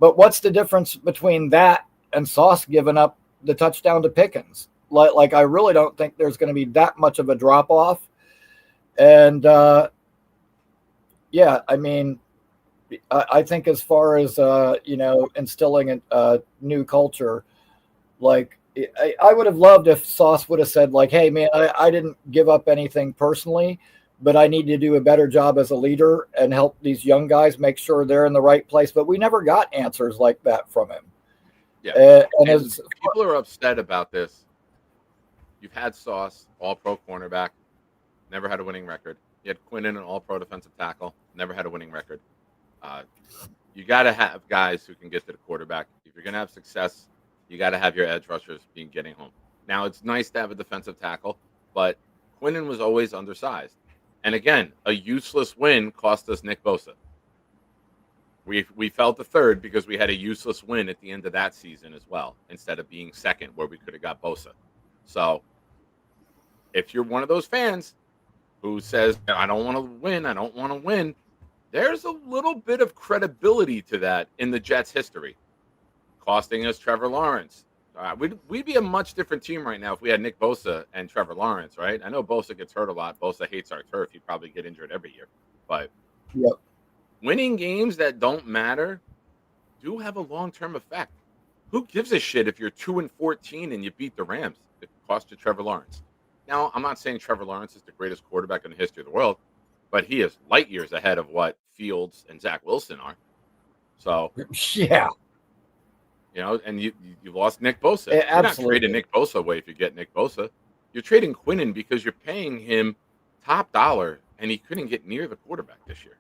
Speaker 9: but what's the difference between that and Sauce giving up the touchdown to Pickens? Like I really don't think there's going to be that much of a drop off. And yeah, I mean, I think as far as you know, instilling a new culture, like I would have loved if Sauce would have said like, hey man, I didn't give up anything personally, but I need to do a better job as a leader and help these young guys make sure they're in the right place. But we never got answers like that from him.
Speaker 3: Yeah. And as people are upset about this. You've had Sauce, all-pro cornerback, never had a winning record. You had Quinnen, an all-pro defensive tackle, never had a winning record. You got to have guys who can get to the quarterback. If you're going to have success, you got to have your edge rushers getting home. Now, it's nice to have a defensive tackle, but Quinnen was always undersized. And again, a useless win cost us Nick Bosa. We felt the third because we had a useless win at the end of that season as well, instead of being second where we could have got Bosa. So if you're one of those fans who says, I don't want to win, there's a little bit of credibility to that in the Jets' history, costing us Trevor Lawrence. We'd be a much different team right now if we had Nick Bosa and Trevor Lawrence, right? I know Bosa gets hurt a lot. Bosa hates our turf. He'd probably get injured every year. But winning games that don't matter do have a long-term effect. Who gives a shit if you're 2-14 and you beat the Rams? It cost you Trevor Lawrence. Now, I'm not saying Trevor Lawrence is the greatest quarterback in the history of the world, but he is light years ahead of what Fields and Zach Wilson are. So,
Speaker 9: yeah,
Speaker 3: you know, and you lost Nick Bosa.
Speaker 9: Yeah,
Speaker 3: you're not trading Nick Bosa away if you get Nick Bosa. You're trading Quinnen because you're paying him top dollar, and he couldn't get near the quarterback this year.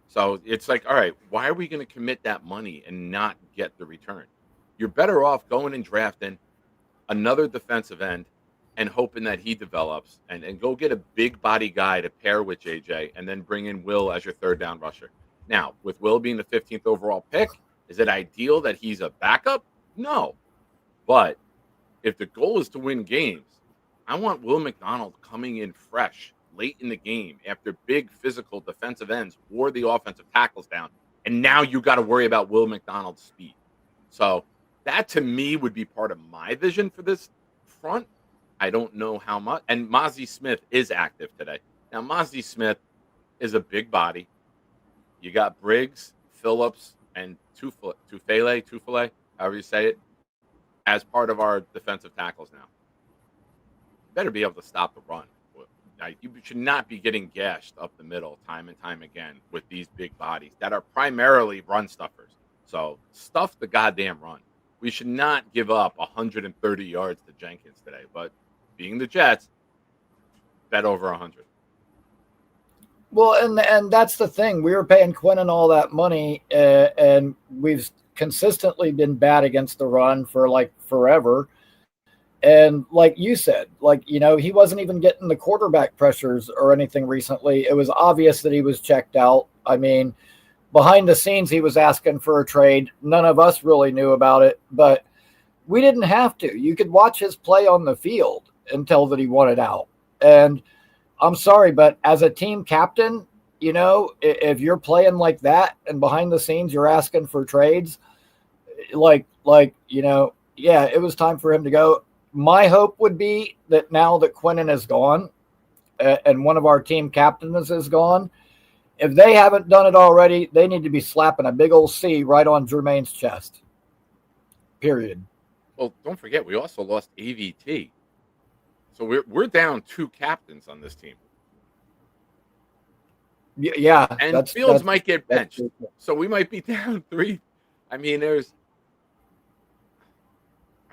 Speaker 3: So it's like, all right, why are we going to commit that money and not get the return? You're better off going and drafting another defensive end and hoping that he develops and go get a big body guy to pair with JJ and then bring in Will as your third down rusher. Now, with Will being the 15th overall pick, is it ideal that he's a backup? No. But if the goal is to win games, I want Will McDonald coming in fresh late in the game after big physical defensive ends wore the offensive tackles down. And now you got to worry about Will McDonald's speed. So that to me would be part of my vision for this front. I don't know how much. And Mozzie Smith is active today. Now, Mozzie Smith is a big body. You got Briggs, Phillips, and Tufele, however you say it, as part of our defensive tackles now. You better be able to stop the run. You should not be getting gashed up the middle time and time again with these big bodies that are primarily run stuffers. So stuff the goddamn run. We should not give up 130 yards to Jenkins today. But being the Jets, bet over 100.
Speaker 9: Well, and that's the thing. We were paying Quinnen all that money, and we've consistently been bad against the run for like forever. And like you said, like, you know, he wasn't even getting the quarterback pressures or anything recently. It was obvious that he was checked out. I mean, behind the scenes, he was asking for a trade. None of us really knew about it, but we didn't have to. You could watch his play on the field and tell that he wanted out. And I'm sorry, but as a team captain, you know, if you're playing like that and behind the scenes you're asking for trades, like you know, yeah, it was time for him to go. My hope would be that now that Quinnen is gone and one of our team captains is gone, if they haven't done it already, they need to be slapping a big old C right on Jermaine's chest. Period.
Speaker 3: Well, don't forget, we also lost AVT. So we're down 2 captains on this team.
Speaker 9: Yeah,
Speaker 3: And Fields might get benched. So we might be down 3. I mean, I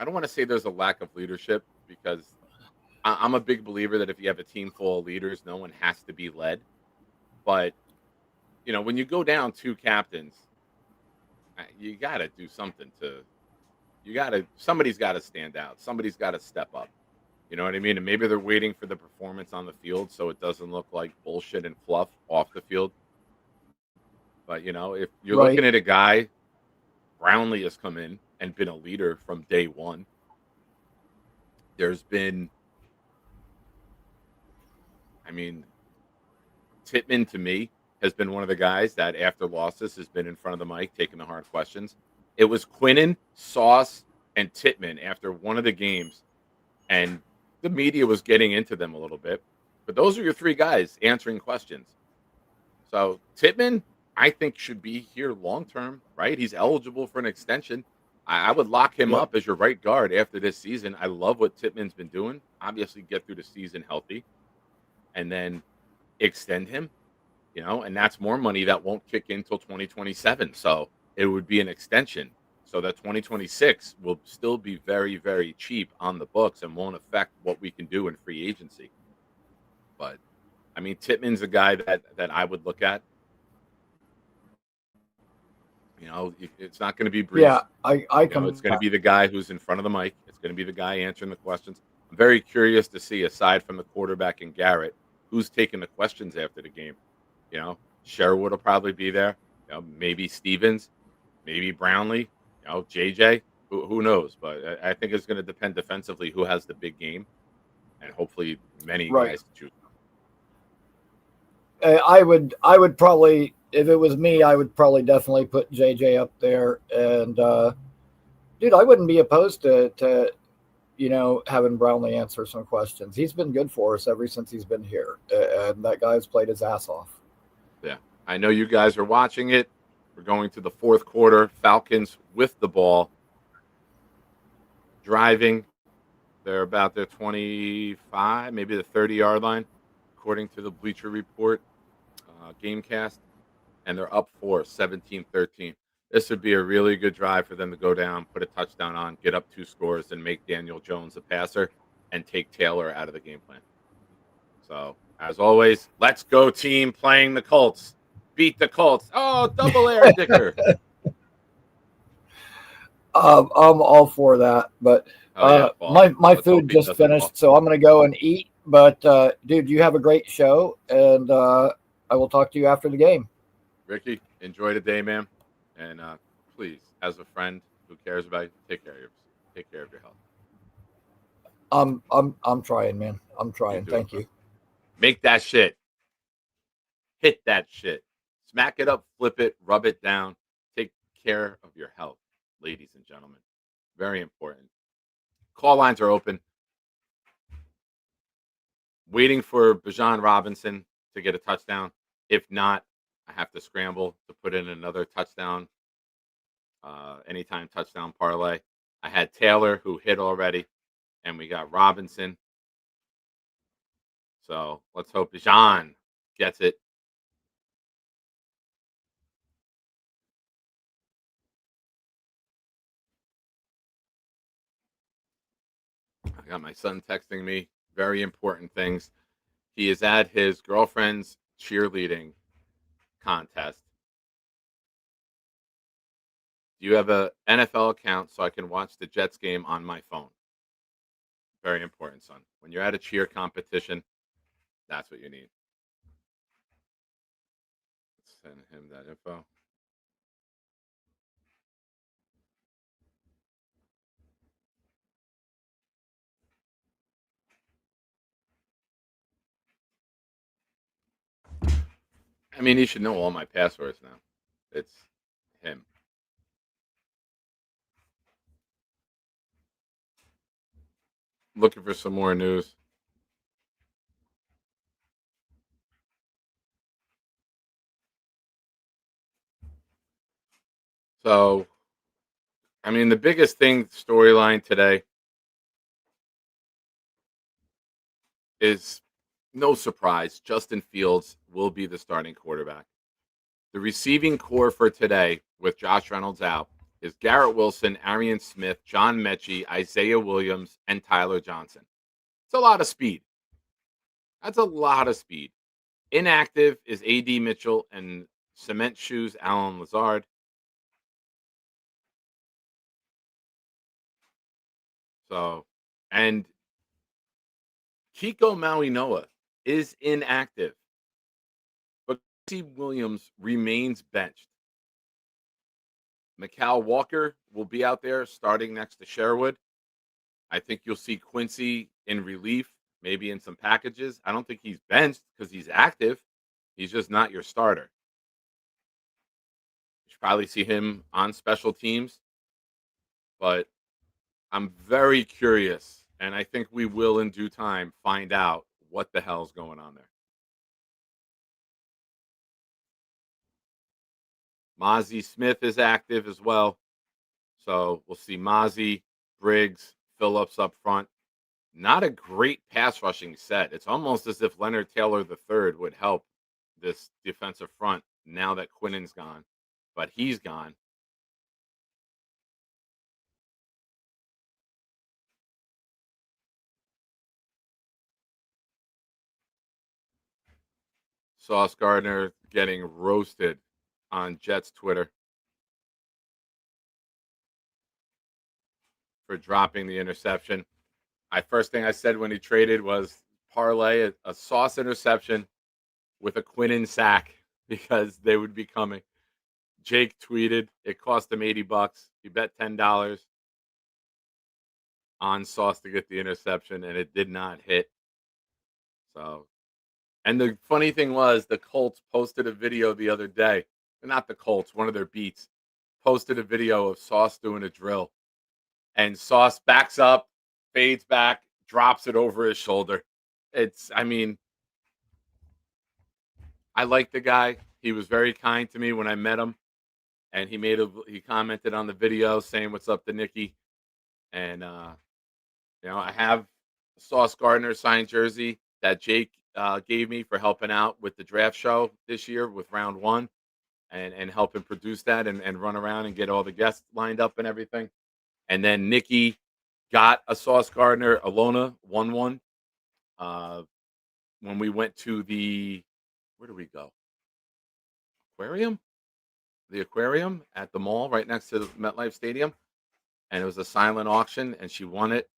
Speaker 3: don't want to say there's a lack of leadership because I'm a big believer that if you have a team full of leaders, no one has to be led. But, when you go down 2 captains, you got to do something somebody's got to stand out. Somebody's got to step up. You know what I mean? And maybe they're waiting for the performance on the field so it doesn't look like bullshit and fluff off the field. But, if you're looking at a guy, Brownlee has come in and been a leader from day one. There's been, Tittman to me has been one of the guys that after losses has been in front of the mic taking the hard questions. It was Quinnen, Sauce, and Tittman after one of the games, and the media was getting into them a little bit. But those are your 3 guys answering questions. So Tittman, I think, should be here long term, right? He's eligible for an extension. I would lock him up as your right guard after this season. I love what Tittman's been doing. Obviously, get through the season healthy, and then extend him. And that's more money that won't kick in until 2027. So it would be an extension. So that 2026 will still be very, very cheap on the books and won't affect what we can do in free agency. But Tittman's a guy that I would look at. It's not going to be Brees.
Speaker 9: Yeah,
Speaker 3: it's going to be the guy who's in front of the mic. It's going to be the guy answering the questions. I'm very curious to see, aside from the quarterback and Garrett, who's taking the questions after the game. Sherwood will probably be there. Maybe Stevens, maybe Brownlee. JJ. Who knows? But I think it's going to depend defensively who has the big game, and hopefully many guys to choose.
Speaker 9: I would probably, if it was me, I would probably definitely put JJ up there. And dude, I wouldn't be opposed to having Brownlee answer some questions. He's been good for us ever since he's been here, and that guy's played his ass off.
Speaker 3: Yeah, I know you guys are watching it. We're going to the 4th quarter. Falcons with the ball, driving. They're about their 25, maybe the 30-yard line, according to the Bleacher Report Gamecast. And they're up 4, 17-13. This would be a really good drive for them to go down, put a touchdown on, get up 2 scores, and make Daniel Jones a passer and take Taylor out of the game plan. So, as always, let's go team playing the Colts. Beat the Colts. Oh, double air dicker.
Speaker 9: I'm all for that, but my food just finished, so I'm going to go and eat. But, dude, you have a great show, and I will talk to you after the game.
Speaker 3: Ricky, enjoy the day, man. And please, as a friend who cares about you, take care of your health.
Speaker 9: I'm trying, man. I'm trying. Thank you.
Speaker 3: Make that shit. Hit that shit. Smack it up, flip it, rub it down. Take care of your health, ladies and gentlemen. Very important. Call lines are open. Waiting for Bijan Robinson to get a touchdown. If not, I have to scramble to put in another touchdown, anytime touchdown parlay. I had Taylor, who hit already, and we got Robinson. So let's hope Bijan gets it. I got my son texting me very important things. He is at his girlfriend's cheerleading contest. Do you have a NFL account so I can watch the Jets game on my phone? Very important, son. When you're at a cheer competition, that's what you need. Let's send him that info. He should know all my passwords now. It's him. Looking for some more news. So, the biggest storyline today is no surprise. Justin Fields will be the starting quarterback. The receiving core for today, with Josh Reynolds out, is Garrett Wilson, Arian Smith, John Mechie, Isaiah Williams, and Tyler Johnson. It's a lot of speed. That's a lot of speed. Inactive is A.D. Mitchell and cement shoes Alan Lazard. So, and Kiko Maui-Noah is inactive, but Quincy Williams remains benched. Mikal Walker will be out there starting next to Sherwood. I think you'll see Quincy in relief, maybe in some packages. I don't think he's benched because he's active. He's just not your starter. You should probably see him on special teams, but I'm very curious, and I think we will in due time find out what the hell's going on there. Mozzie Smith is active as well. So we'll see Mozzie, Briggs, Phillips up front. Not a great pass rushing set. It's almost as if Leonard Taylor III would help this defensive front now that Quinnen's gone. But he's gone. Sauce Gardner getting roasted on Jets Twitter for dropping the interception. First thing I said when he traded was parlay a Sauce interception with a Quinnen sack because they would be coming. Jake tweeted it cost him $80. He bet $10 on Sauce to get the interception, and it did not hit. So, and the funny thing was, the Colts posted a video the other day. Not the Colts, one of their beats posted a video of Sauce doing a drill, and Sauce backs up, fades back, drops it over his shoulder. I like the guy. He was very kind to me when I met him, and he commented on the video saying what's up to Nikki, and I have Sauce Gardner signed jersey that Jake gave me for helping out with the draft show this year with round 1. And help him produce that and run around and get all the guests lined up and everything. And then Nikki got a Sauce Gardner Alona 1-1 when we went to where do we go? Aquarium? The aquarium at the mall right next to the MetLife Stadium. And it was a silent auction, and she won it.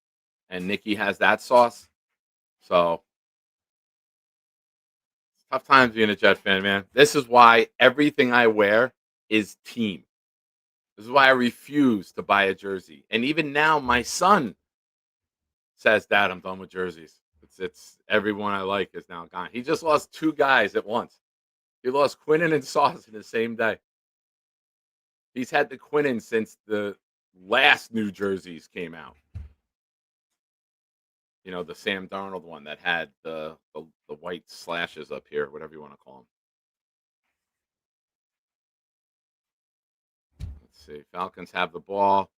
Speaker 3: And Nikki has that sauce. So tough times being a Jet fan, man. This is why everything I wear is team. This is why I refuse to buy a jersey. And even now, my son says, Dad, I'm done with jerseys. It's everyone I like is now gone. He just lost 2 guys at once. He lost Quinnen and Sauce in the same day. He's had the Quinnen since the last new jerseys came out. The Sam Darnold one that had the white slashes up here, whatever you want to call them. Let's see. Falcons have the ball.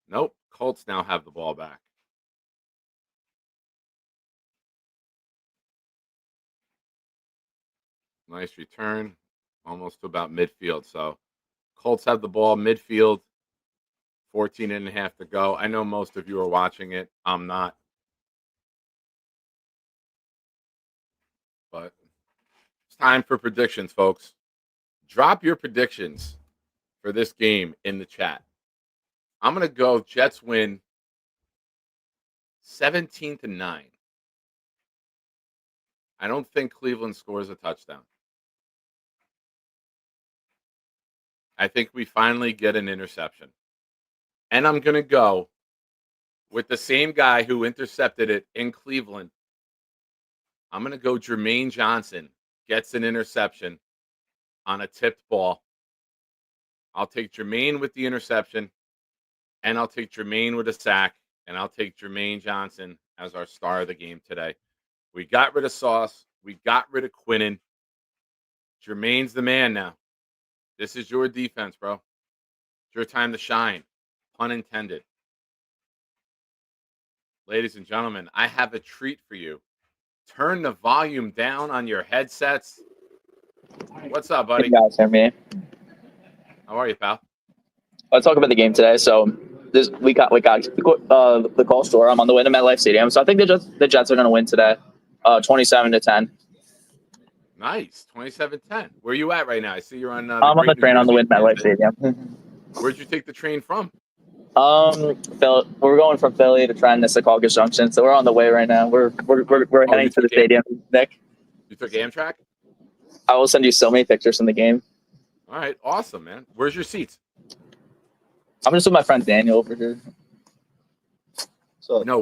Speaker 3: Nope. Colts now have the ball back. Nice return. Almost to about midfield. So Colts have the ball midfield. 14 and a half to go. I know most of you are watching it. I'm not. But it's time for predictions, folks. Drop your predictions for this game in the chat. I'm going to go Jets win 17-9. I don't think Cleveland scores a touchdown. I think we finally get an interception. And I'm going to go with the same guy who intercepted it in Cleveland. I'm going to go Jermaine Johnson gets an interception on a tipped ball. I'll take Jermaine with the interception, and I'll take Jermaine with a sack, and I'll take Jermaine Johnson as our star of the game today. We got rid of Sauce. We got rid of Quinnen. Jermaine's the man now. This is your defense, bro. It's your time to shine. Pun intended. Ladies and gentlemen, I have a treat for you. turn the volume down on your headsets. What's up, buddy?
Speaker 10: You guys hear me?
Speaker 3: How are you, pal?
Speaker 10: Let's talk about the game today. So we got the call store. I'm on the way to MetLife Stadium. So I think the Jets are going to win today, 27-10.
Speaker 3: Nice, 27-10. Where are you at right now? I see you're on.
Speaker 10: I'm on the train on the way to MetLife Stadium.
Speaker 3: Where'd you take the train from?
Speaker 10: We're going from Philly to Secaucus Junction, so we're on the way right now. We're heading to the stadium. Nick,
Speaker 3: you took Amtrak?
Speaker 10: I will send you so many pictures from the game.
Speaker 3: All right, awesome, man. Where's your seats?
Speaker 10: I'm just with my friend Daniel over here. So
Speaker 3: no,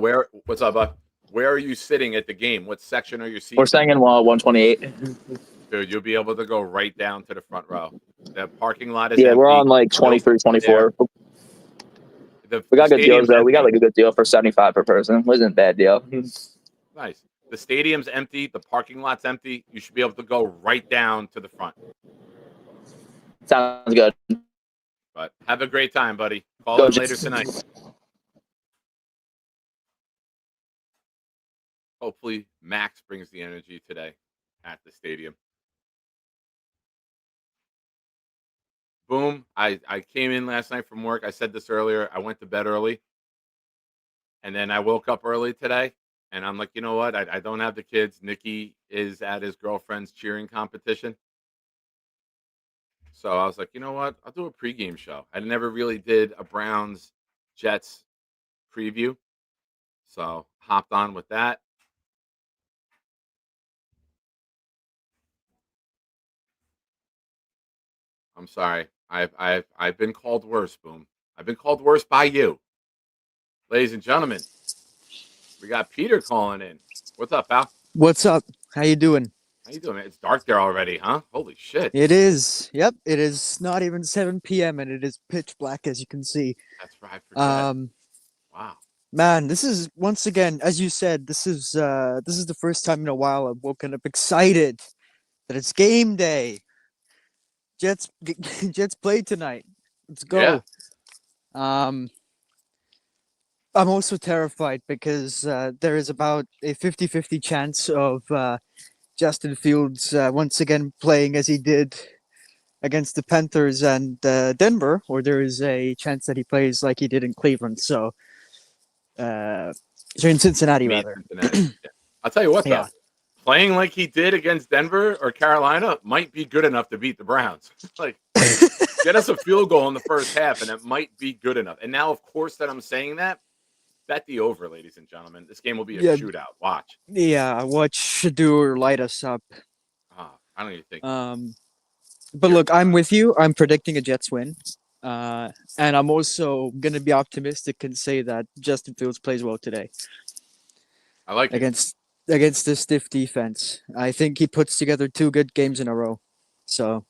Speaker 3: what's up, bud? Where are you sitting at the game? What section are your seats?
Speaker 10: We're staying in 128.
Speaker 3: Dude, you'll be able to go right down to the front row. The parking lot is empty.
Speaker 10: We're on like 23, 24. We got good deals though. We got like a good deal for $75 per person. Wasn't a bad deal.
Speaker 3: Nice. The stadium's empty. The parking lot's empty. You should be able to go right down to the front.
Speaker 10: Sounds good.
Speaker 3: But have a great time, buddy. Call in later tonight. Hopefully, Max brings the energy today at the stadium. Boom. I came in last night from work. I said this earlier. I went to bed early. And then I woke up early today. And I'm like, you know what? I don't have the kids. Nicky is at his girlfriend's cheering competition. So I was like, you know what? I'll do a pregame show. I never really did a Browns-Jets preview. So hopped on with that. I'm sorry. I've been called worse, Boom. I've been called worse by you. Ladies and gentlemen, we got Peter calling in. What's up, pal?
Speaker 11: What's up? How you doing?
Speaker 3: How you doing, man? It's dark there already, huh? Holy shit.
Speaker 11: It is. Yep. It is not even 7 p.m. and it is pitch black, as you can see.
Speaker 3: That's right.
Speaker 11: Wow. Man, this is, once again, as you said, this is the first time in a while I've woken up excited that it's game day. Jets play tonight. Let's go.
Speaker 3: Yeah.
Speaker 11: I'm also terrified because there is about a 50-50 chance of Justin Fields once again playing as he did against the Panthers and Denver, or there is a chance that he plays like he did in Cleveland. So in Cincinnati, rather.
Speaker 3: Cincinnati. Yeah. I'll tell you what, though. Playing like he did against Denver or Carolina might be good enough to beat the Browns. Like, get us a field goal in the first half, and it might be good enough. And now, of course, that I'm saying that, bet the over, ladies and gentlemen. This game will be a shootout. Watch.
Speaker 11: Yeah, watch Shadur light us up.
Speaker 3: I don't even think.
Speaker 11: But look, I'm with you. I'm predicting a Jets win. And I'm also going to be optimistic and say that Justin Fields plays well today.
Speaker 3: I like it.
Speaker 11: Against this stiff defense. I think he puts together 2 good games in a row. So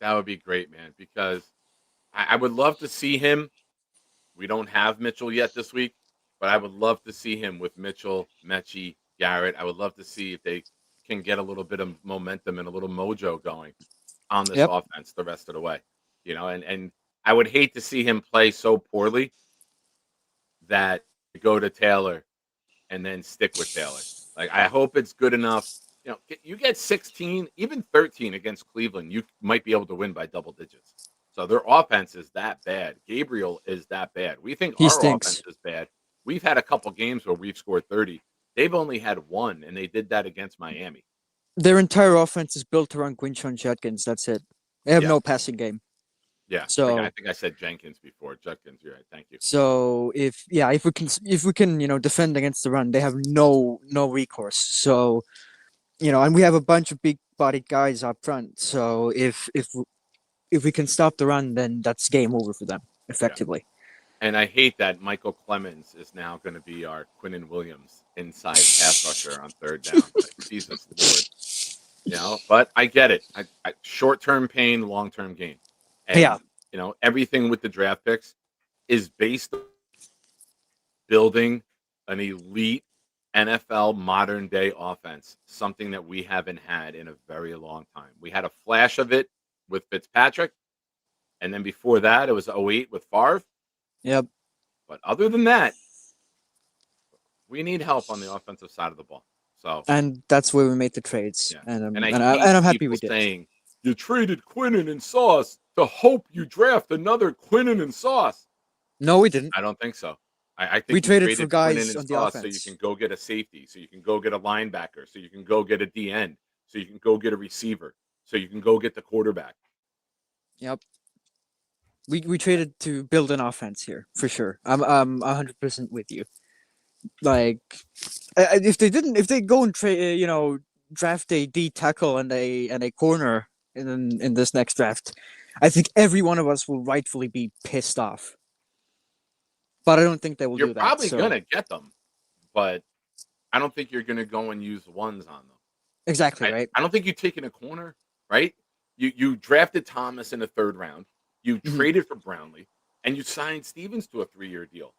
Speaker 3: that would be great, man, because I would love to see him. We don't have Mitchell yet this week, but I would love to see him with Mitchell, Mechie, Garrett. I would love to see if they can get a little bit of momentum and a little mojo going on this offense the rest of the way. You know, and I would hate to see him play so poorly that go to Taylor and then stick with Taylor. Like, I hope it's good enough. You know, you get 16, even 13 against Cleveland, you might be able to win by double digits. So their offense is that bad. Gabriel is that bad. We think our offense is bad. We've had a couple games where we've scored 30. They've only had 1, and they did that against Miami.
Speaker 11: Their entire offense is built around Quinshon Judkins. That's it. They have no passing game.
Speaker 3: Yeah.
Speaker 11: So
Speaker 3: I think I said Jenkins before. Judkins, you're right. Thank you.
Speaker 11: So if we can defend against the run, they have no recourse. So and we have a bunch of big bodied guys up front. So if we can stop the run, then that's game over for them effectively.
Speaker 3: Yeah. And I hate that Michael Clemens is now going to be our Quinnen Williams inside pass rusher on 3rd down. Like, Jesus Lord. But I get it. I short-term pain, long-term gain. And, everything with the draft picks is based on building an elite NFL modern-day offense, something that we haven't had in a very long time. We had a flash of it with Fitzpatrick, and then before that, it was 2008 with Favre.
Speaker 11: Yep.
Speaker 3: But other than that, we need help on the offensive side of the ball. So
Speaker 11: And that's where we made the trades.
Speaker 3: yeah,
Speaker 11: And
Speaker 3: I
Speaker 11: I'm
Speaker 3: hate
Speaker 11: happy
Speaker 3: people
Speaker 11: we did.
Speaker 3: saying you traded Quinnen and Sauce to hope you draft another Quinnen and Sauce.
Speaker 11: No, we didn't.
Speaker 3: I don't think so. I think
Speaker 11: We
Speaker 3: you
Speaker 11: traded for
Speaker 3: traded
Speaker 11: guys
Speaker 3: Quinnen and
Speaker 11: on the
Speaker 3: Sauce so you
Speaker 11: offense.
Speaker 3: can go get a safety, so you can go get a linebacker, so you can go get a D end, so you can go get a receiver, so you can go get the quarterback.
Speaker 11: Yep. We traded to build an offense here for sure. I'm 100% with you. Like, if they go and trade, draft a D tackle and a corner in this next draft, I think every one of us will rightfully be pissed off. But I don't think they will
Speaker 3: You're
Speaker 11: do that.
Speaker 3: probably
Speaker 11: So
Speaker 3: gonna get them, but I don't think you're gonna go and use ones on them.
Speaker 11: exactly right.
Speaker 3: I don't think you taking a corner, right? You drafted Thomas in the 3rd round. You
Speaker 11: Mhm.
Speaker 3: traded for Brownlee, and you signed Stevens to a 3-year deal.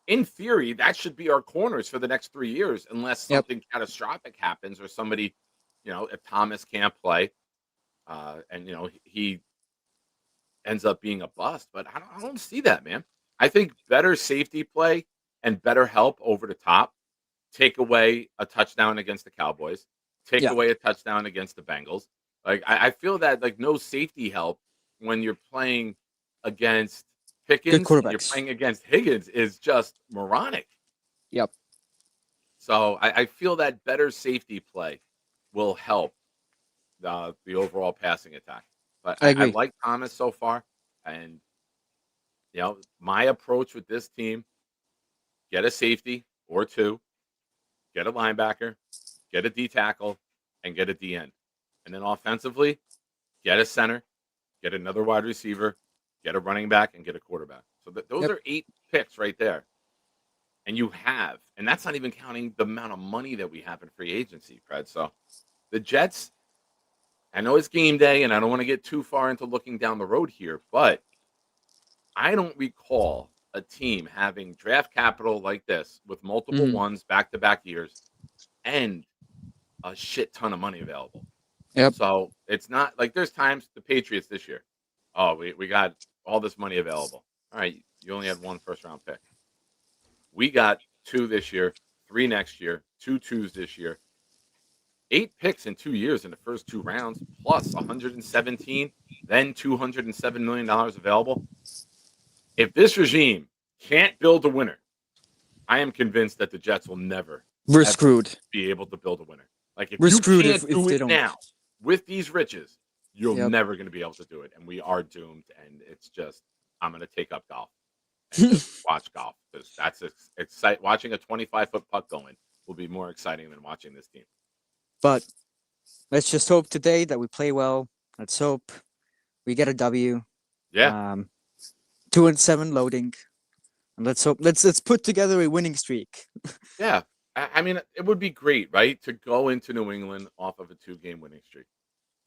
Speaker 3: In theory, that should be our corners for the next 3 years, unless
Speaker 11: Yep.
Speaker 3: something catastrophic happens or somebody, if Thomas can't play, and he ends up being a bust. But I don't see that, man. I think better safety play and better help over the top take away a touchdown against the Cowboys, take
Speaker 11: Yeah.
Speaker 3: away a touchdown against the Bengals. Like I feel that like no safety help when you're playing against Pickens and you're
Speaker 11: quarterbacks.
Speaker 3: playing against Higgins is just moronic.
Speaker 11: Yep.
Speaker 3: So I feel that better safety play will help the overall passing attack. But
Speaker 11: I
Speaker 3: I
Speaker 11: agree.
Speaker 3: like Thomas so far, and my approach with this team: get a safety or 2, get a linebacker, get a D tackle, and get a D end. And then offensively, get a center, get another wide receiver, get a running back, and get a quarterback. So those
Speaker 11: Yep.
Speaker 3: are 8 picks right there. And and that's not even counting the amount of money that we have in free agency, Fred. So the Jets, I know it's game day, and I don't want to get too far into looking down the road here, but I don't recall a team having draft capital like this with multiple
Speaker 11: Mhm.
Speaker 3: ones back-to-back years and a shit ton of money available.
Speaker 11: Yep.
Speaker 3: So it's not like there's times the Patriots this year. Oh, we got all this money available. All right, you only had 1 first-round pick. We got 2 this year, 3 next year, 2 twos this year. 8 picks in 2 years in the first 2 rounds, plus 117, then $207 million available. If this regime can't build a winner, I am convinced that the Jets will never
Speaker 11: We're
Speaker 3: ever
Speaker 11: screwed.
Speaker 3: be able to build a winner. Like if
Speaker 11: We're
Speaker 3: you
Speaker 11: screwed
Speaker 3: can't
Speaker 11: if
Speaker 3: do
Speaker 11: they
Speaker 3: it
Speaker 11: don't.
Speaker 3: now with these riches, you're
Speaker 11: Yep.
Speaker 3: never going to be able to do it, and we are doomed. And it's just I'm going to take up golf and just watch golf because that's exciting. Watching a 25-foot putt going will be more exciting than watching this team.
Speaker 11: But let's just hope today that we play well. Let's hope we get a W.
Speaker 3: Yeah,
Speaker 11: 2-7 loading. And let's hope let's put together a winning streak.
Speaker 3: yeah. I mean, it would be great, right, to go into New England off of a 2-game winning streak.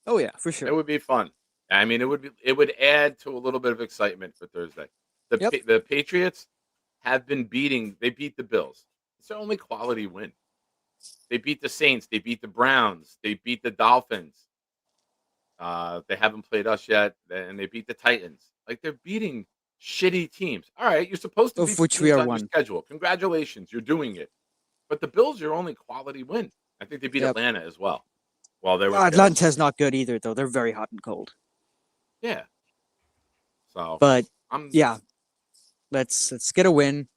Speaker 11: Oh yeah, for
Speaker 3: It
Speaker 11: sure.
Speaker 3: would be fun. I mean, it would add to a little bit of excitement for Thursday.
Speaker 11: Yep.
Speaker 3: The Patriots have been they beat the Bills. It's their only quality win. They beat the Saints. They beat the Browns. They beat the Dolphins. They haven't played us yet, and they beat the Titans. Like they're beating shitty teams. All right, you're supposed to
Speaker 11: Of
Speaker 3: beat
Speaker 11: which
Speaker 3: the
Speaker 11: we
Speaker 3: teams
Speaker 11: are
Speaker 3: on your
Speaker 11: one.
Speaker 3: schedule. Congratulations, you're doing it. But the Bills, your only quality win. I think they beat
Speaker 11: Yep.
Speaker 3: Atlanta as well. Well, they were
Speaker 11: Atlanta's not good either, though. They're very hot and cold.
Speaker 3: yeah. So,
Speaker 11: But
Speaker 3: I'm
Speaker 11: yeah, let's get a win.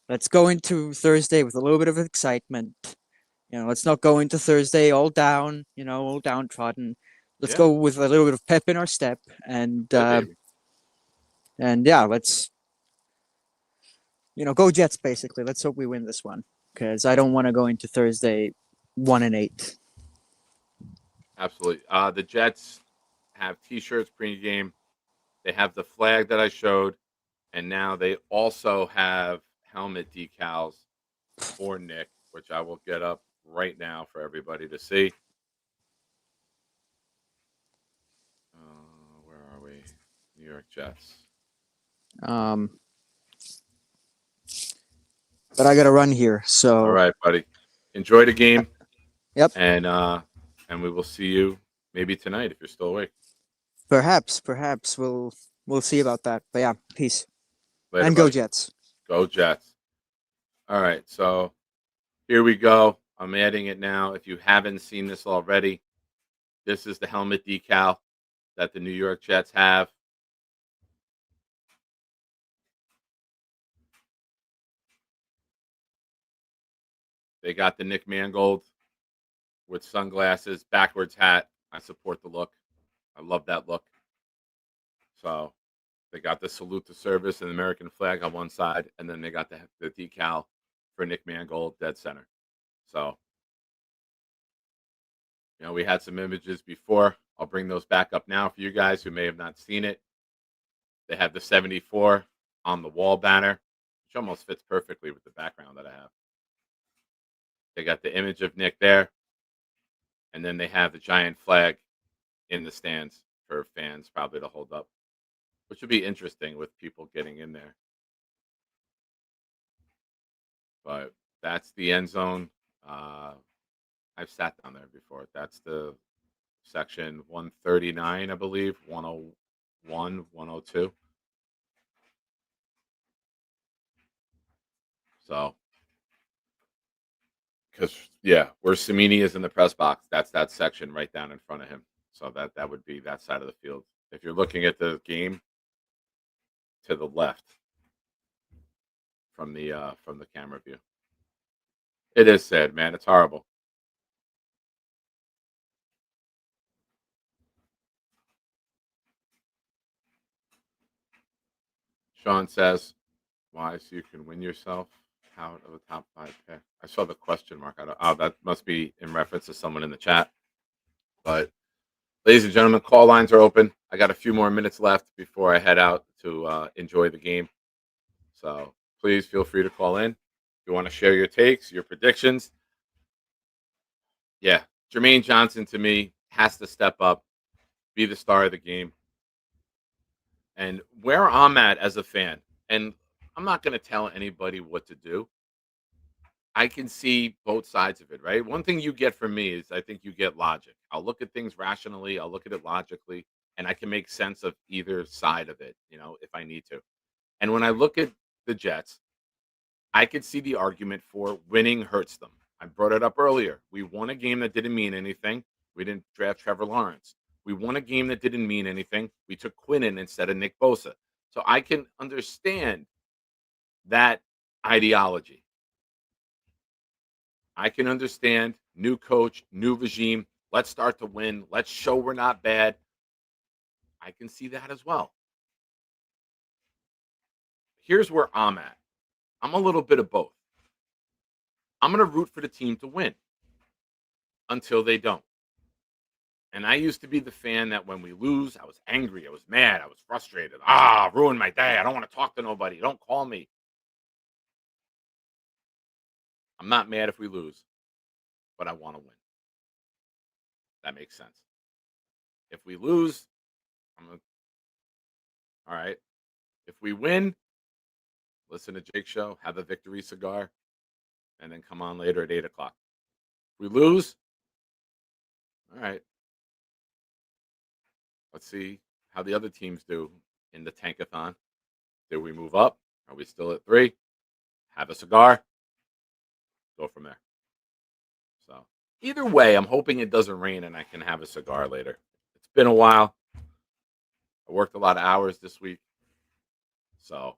Speaker 11: Let's go into Thursday with a little bit of excitement. Let's not go into Thursday all down. All downtrodden. Let's
Speaker 3: Yeah.
Speaker 11: go with a little bit of pep in our step, and
Speaker 3: Yeah, baby.
Speaker 11: yeah, let's go Jets. Basically, let's hope we win this one because I don't want to go into Thursday 1-8.
Speaker 3: Absolutely. The Jets have T-shirts pregame. They have the flag that I showed, and now they also have helmet decals for Nick, which I will get up right now for everybody to see. Where are we? New York Jets.
Speaker 11: But I gotta run here. So
Speaker 3: All right, buddy. Enjoy the game.
Speaker 11: Yep.
Speaker 3: And we will see you maybe tonight if you're still awake.
Speaker 11: Perhaps we'll see about that. But yeah, peace.
Speaker 3: Later,
Speaker 11: And go
Speaker 3: buddy.
Speaker 11: Jets.
Speaker 3: Go Jets. All right, so here we go. I'm adding it now. If you haven't seen this already, this is the helmet decal that the New York Jets have. They got the Nick Mangold with sunglasses, backwards hat. I support the look. I love that look. So they got the salute to service and the American flag on one side, and then they got the decal for Nick Mangold dead center. So, we had some images before. I'll bring those back up now for you guys who may have not seen it. They have the 74 on the wall banner, which almost fits perfectly with the background that I have. They got the image of Nick there, and then they have the giant flag in the stands for fans probably to hold up, which would be interesting with people getting in there. But that's the end zone. I've sat down there before. That's the section 139, I believe, 101, 102. So, because, where Samini is in the press box, that's that section right down in front of him. So that would be that side of the field. If you're looking at the game, to the left from the camera view. It is sad, man. It's horrible. Sean says, why? So you can win yourself out of a top 5 pick. I saw the question mark. That must be in reference to someone in the chat. But ladies and gentlemen, call lines are open. I got a few more minutes left before I head out to enjoy the game. So please feel free to call in. If you want to share your takes, your predictions. Yeah, Jermaine Johnson, to me, has to step up, be the star of the game. And where I'm at as a fan, and I'm not going to tell anybody what to do. I can see both sides of it, right? One thing you get from me is I think you get logic. I'll look at things rationally. I'll look at it logically, and I can make sense of either side of it, if I need to. And when I look at the Jets, I could see the argument for winning hurts them. I brought it up earlier. We won a game that didn't mean anything. We didn't draft Trevor Lawrence. We won a game that didn't mean anything. We took Quinnen instead of Nick Bosa. So I can understand that ideology. I can understand new coach, new regime. Let's start to win. Let's show we're not bad. I can see that as well. Here's where I'm at. I'm a little bit of both. I'm going to root for the team to win until they don't. And I used to be the fan that when we lose, I was angry, I was mad, I was frustrated. Ruined my day. I don't want to talk to nobody. Don't call me. I'm not mad if we lose, but I want to win. That makes sense. If we lose, all right. If we win, listen to Jake's show, have a victory cigar, and then come on later at 8 o'clock. If we lose, all right. Let's see how the other teams do in the tankathon. Did we move up? Are we still at 3? Have a cigar. Go from there. So either way, I'm hoping it doesn't rain and I can have a cigar later. It's been a while. I worked a lot of hours this week. So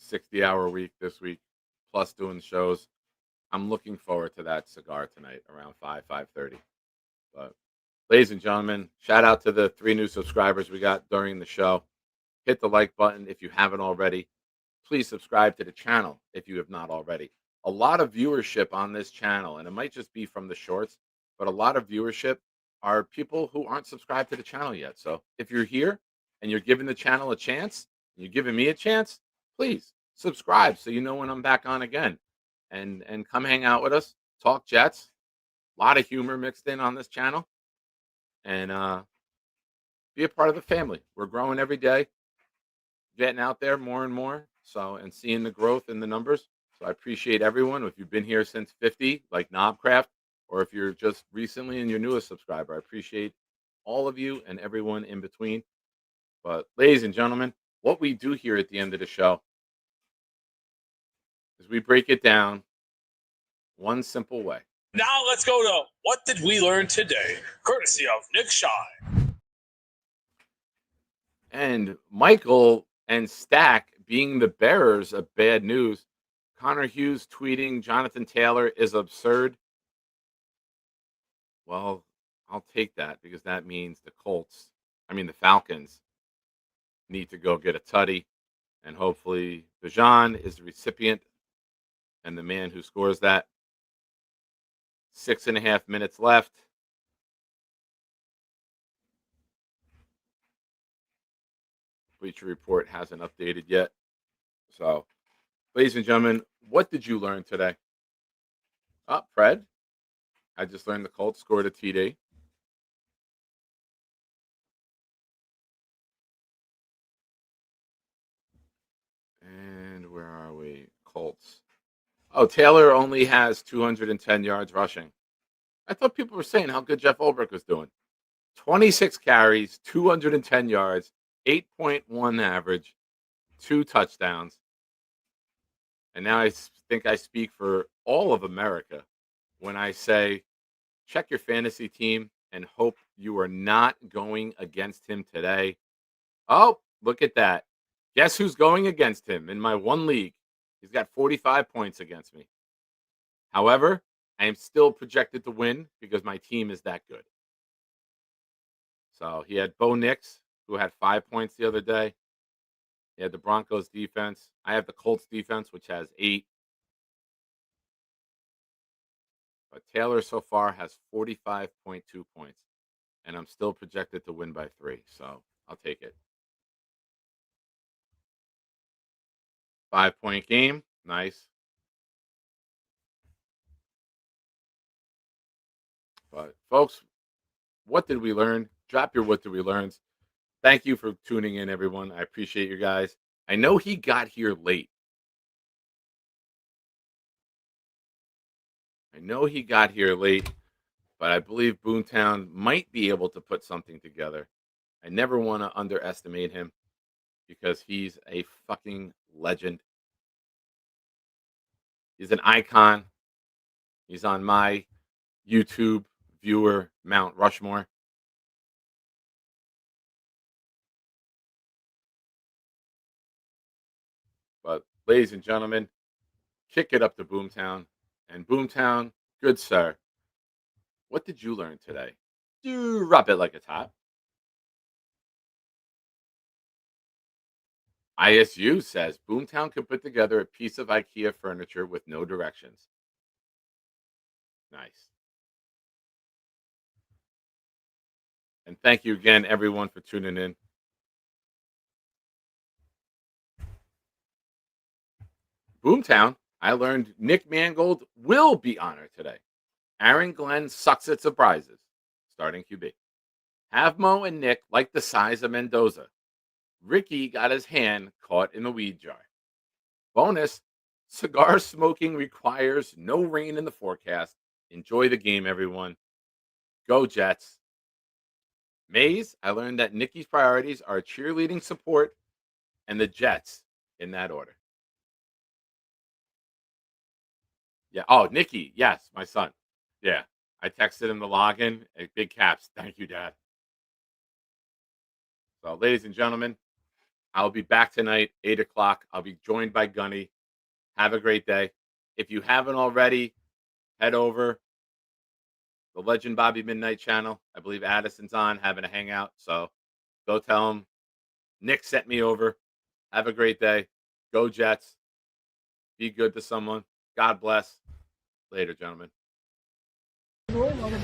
Speaker 3: 60-hour week this week, plus doing shows. I'm looking forward to that cigar tonight around 5:30. But ladies and gentlemen, shout out to the 3 new subscribers we got during the show. Hit the like button if you haven't already. Please subscribe to the channel if you have not already. A lot of viewership on this channel, and it might just be from the shorts, but a lot of viewership are people who aren't subscribed to the channel yet. So if you're here and you're giving the channel a chance, and you're giving me a chance, please subscribe so you know when I'm back on again. And come hang out with us, talk Jets. A lot of humor mixed in on this channel. And be a part of the family. We're growing every day, getting out there more and more. So, and seeing the growth in the numbers. So I appreciate everyone. If you've been here since 50, like Knobcraft, or if you're just recently and your newest subscriber, I appreciate all of you and everyone in between. But ladies and gentlemen, what we do here at the end of the show is we break it down one simple way.
Speaker 2: Now let's go to What Did We Learn Today, courtesy of Nick Shy.
Speaker 3: And Michael and Stack being the bearers of bad news. Connor Hughes tweeting Jonathan Taylor is absurd. Well, I'll take that because that means the Falcons need to go get a tutty. And hopefully Bijan is the recipient and the man who scores that. 6.5 minutes left. Bleacher Report hasn't updated yet. So, ladies and gentlemen, what did you learn today? Fred, I just learned the Colts scored a TD. And where are we? Colts. Oh, Taylor only has 210 yards rushing. I thought people were saying how good Jeff Ulbrich was doing. 26 carries, 210 yards, 8.1 average, 2 touchdowns. And now I think I speak for all of America when I say check your fantasy team and hope you are not going against him today. Oh, look at that. Guess who's going against him in my one league? He's got 45 points against me. However, I am still projected to win because my team is that good. So he had Bo Nix, who had 5 points the other day. He had the Broncos defense. I have the Colts defense, which has 8. But Taylor so far has 45.2 points. And I'm still projected to win by 3. So I'll take it. 5-point game. Nice. But folks, what did we learn? Drop your what did we learn. Thank you for tuning in, everyone. I appreciate you guys. I know he got here late. But I believe Boomtown might be able to put something together. I never want to underestimate him because he's a fucking legend. He's an icon. He's on my YouTube viewer Mount Rushmore. But ladies and gentlemen, kick it up to Boomtown. And Boomtown, good sir, what did you learn today? Drop it like a top. ISU says Boomtown could put together a piece of IKEA furniture with no directions. Nice. And thank you again, everyone, for tuning in. Boomtown, I learned Nick Mangold will be honored today. Aaron Glenn sucks at surprises. Starting QB. Havmo and Nick like the size of Mendoza. Ricky got his hand caught in the weed jar. Bonus, cigar smoking requires no rain in the forecast. Enjoy the game, everyone. Go Jets. Mays, I learned that Nikki's priorities are cheerleading support and the Jets in that order. Yeah. Oh, Nikki. Yes, my son. Yeah. I texted him the login at big caps. Thank you, Dad. So, ladies and gentlemen, I'll be back tonight, 8 o'clock. I'll be joined by Gunny. Have a great day. If you haven't already, head over the Legend Bobby Midnight channel. I believe Addison's on, having a hangout. So go tell him Nick sent me over. Have a great day. Go Jets. Be good to someone. God bless. Later, gentlemen.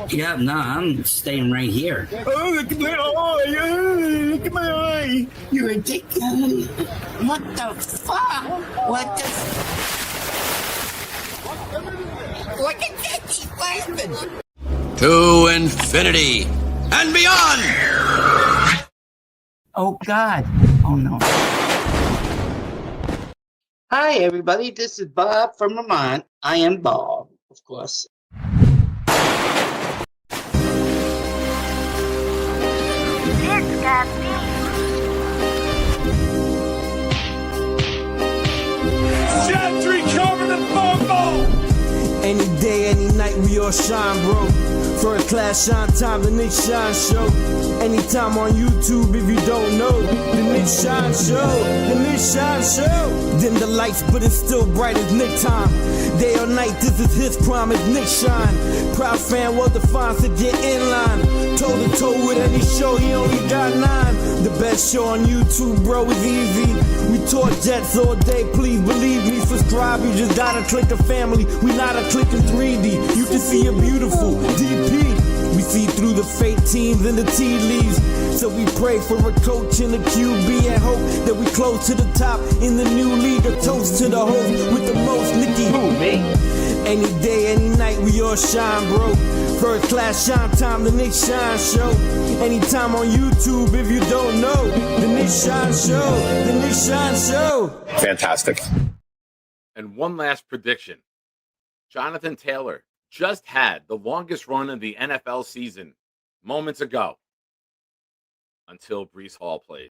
Speaker 12: Yeah, no, I'm staying right here.
Speaker 5: Oh, look at my eye! Oh, look at my eye!
Speaker 12: You're ridiculous. What the fuck? What the Look at that, she's laughing.
Speaker 2: To infinity and beyond.
Speaker 12: Oh, God. Oh, no. Hi, everybody. This is Bob from Vermont. I am Bob, of course.
Speaker 4: It's got me.
Speaker 2: Gentry covered the fumble.
Speaker 5: Any day, any night, we all shine, bro. First class shine time, the Nick Shine Show. Anytime on YouTube, if you don't know, the Nick Shine Show, the Nick Shine Show. Dim the lights, but it's still bright as Nick time. Day or night, this is his prime, it's Nick Shine. Proud fan, well defined to get in line. Toe to toe with any show, he only got 9. The best show on YouTube, bro, is easy. We talk Jets all day, please believe me. Subscribe, you just gotta click a family. We not a click in 3D. You can see a beautiful DP. We see through the fake teams and the tea leaves. So we pray for a coach and a QB and hope that we close to the top in the new league. A toast to the host with the most, Nicky. Who, me? Any day, any night, we all shine, bro. First class shine time, the Nick Shine Show. Anytime on YouTube, if you don't know, the Nick Shine Show, the Nick Shine Show.
Speaker 1: Fantastic.
Speaker 3: And one last prediction. Jonathan Taylor just had the longest run of the NFL season moments ago until Breece Hall played.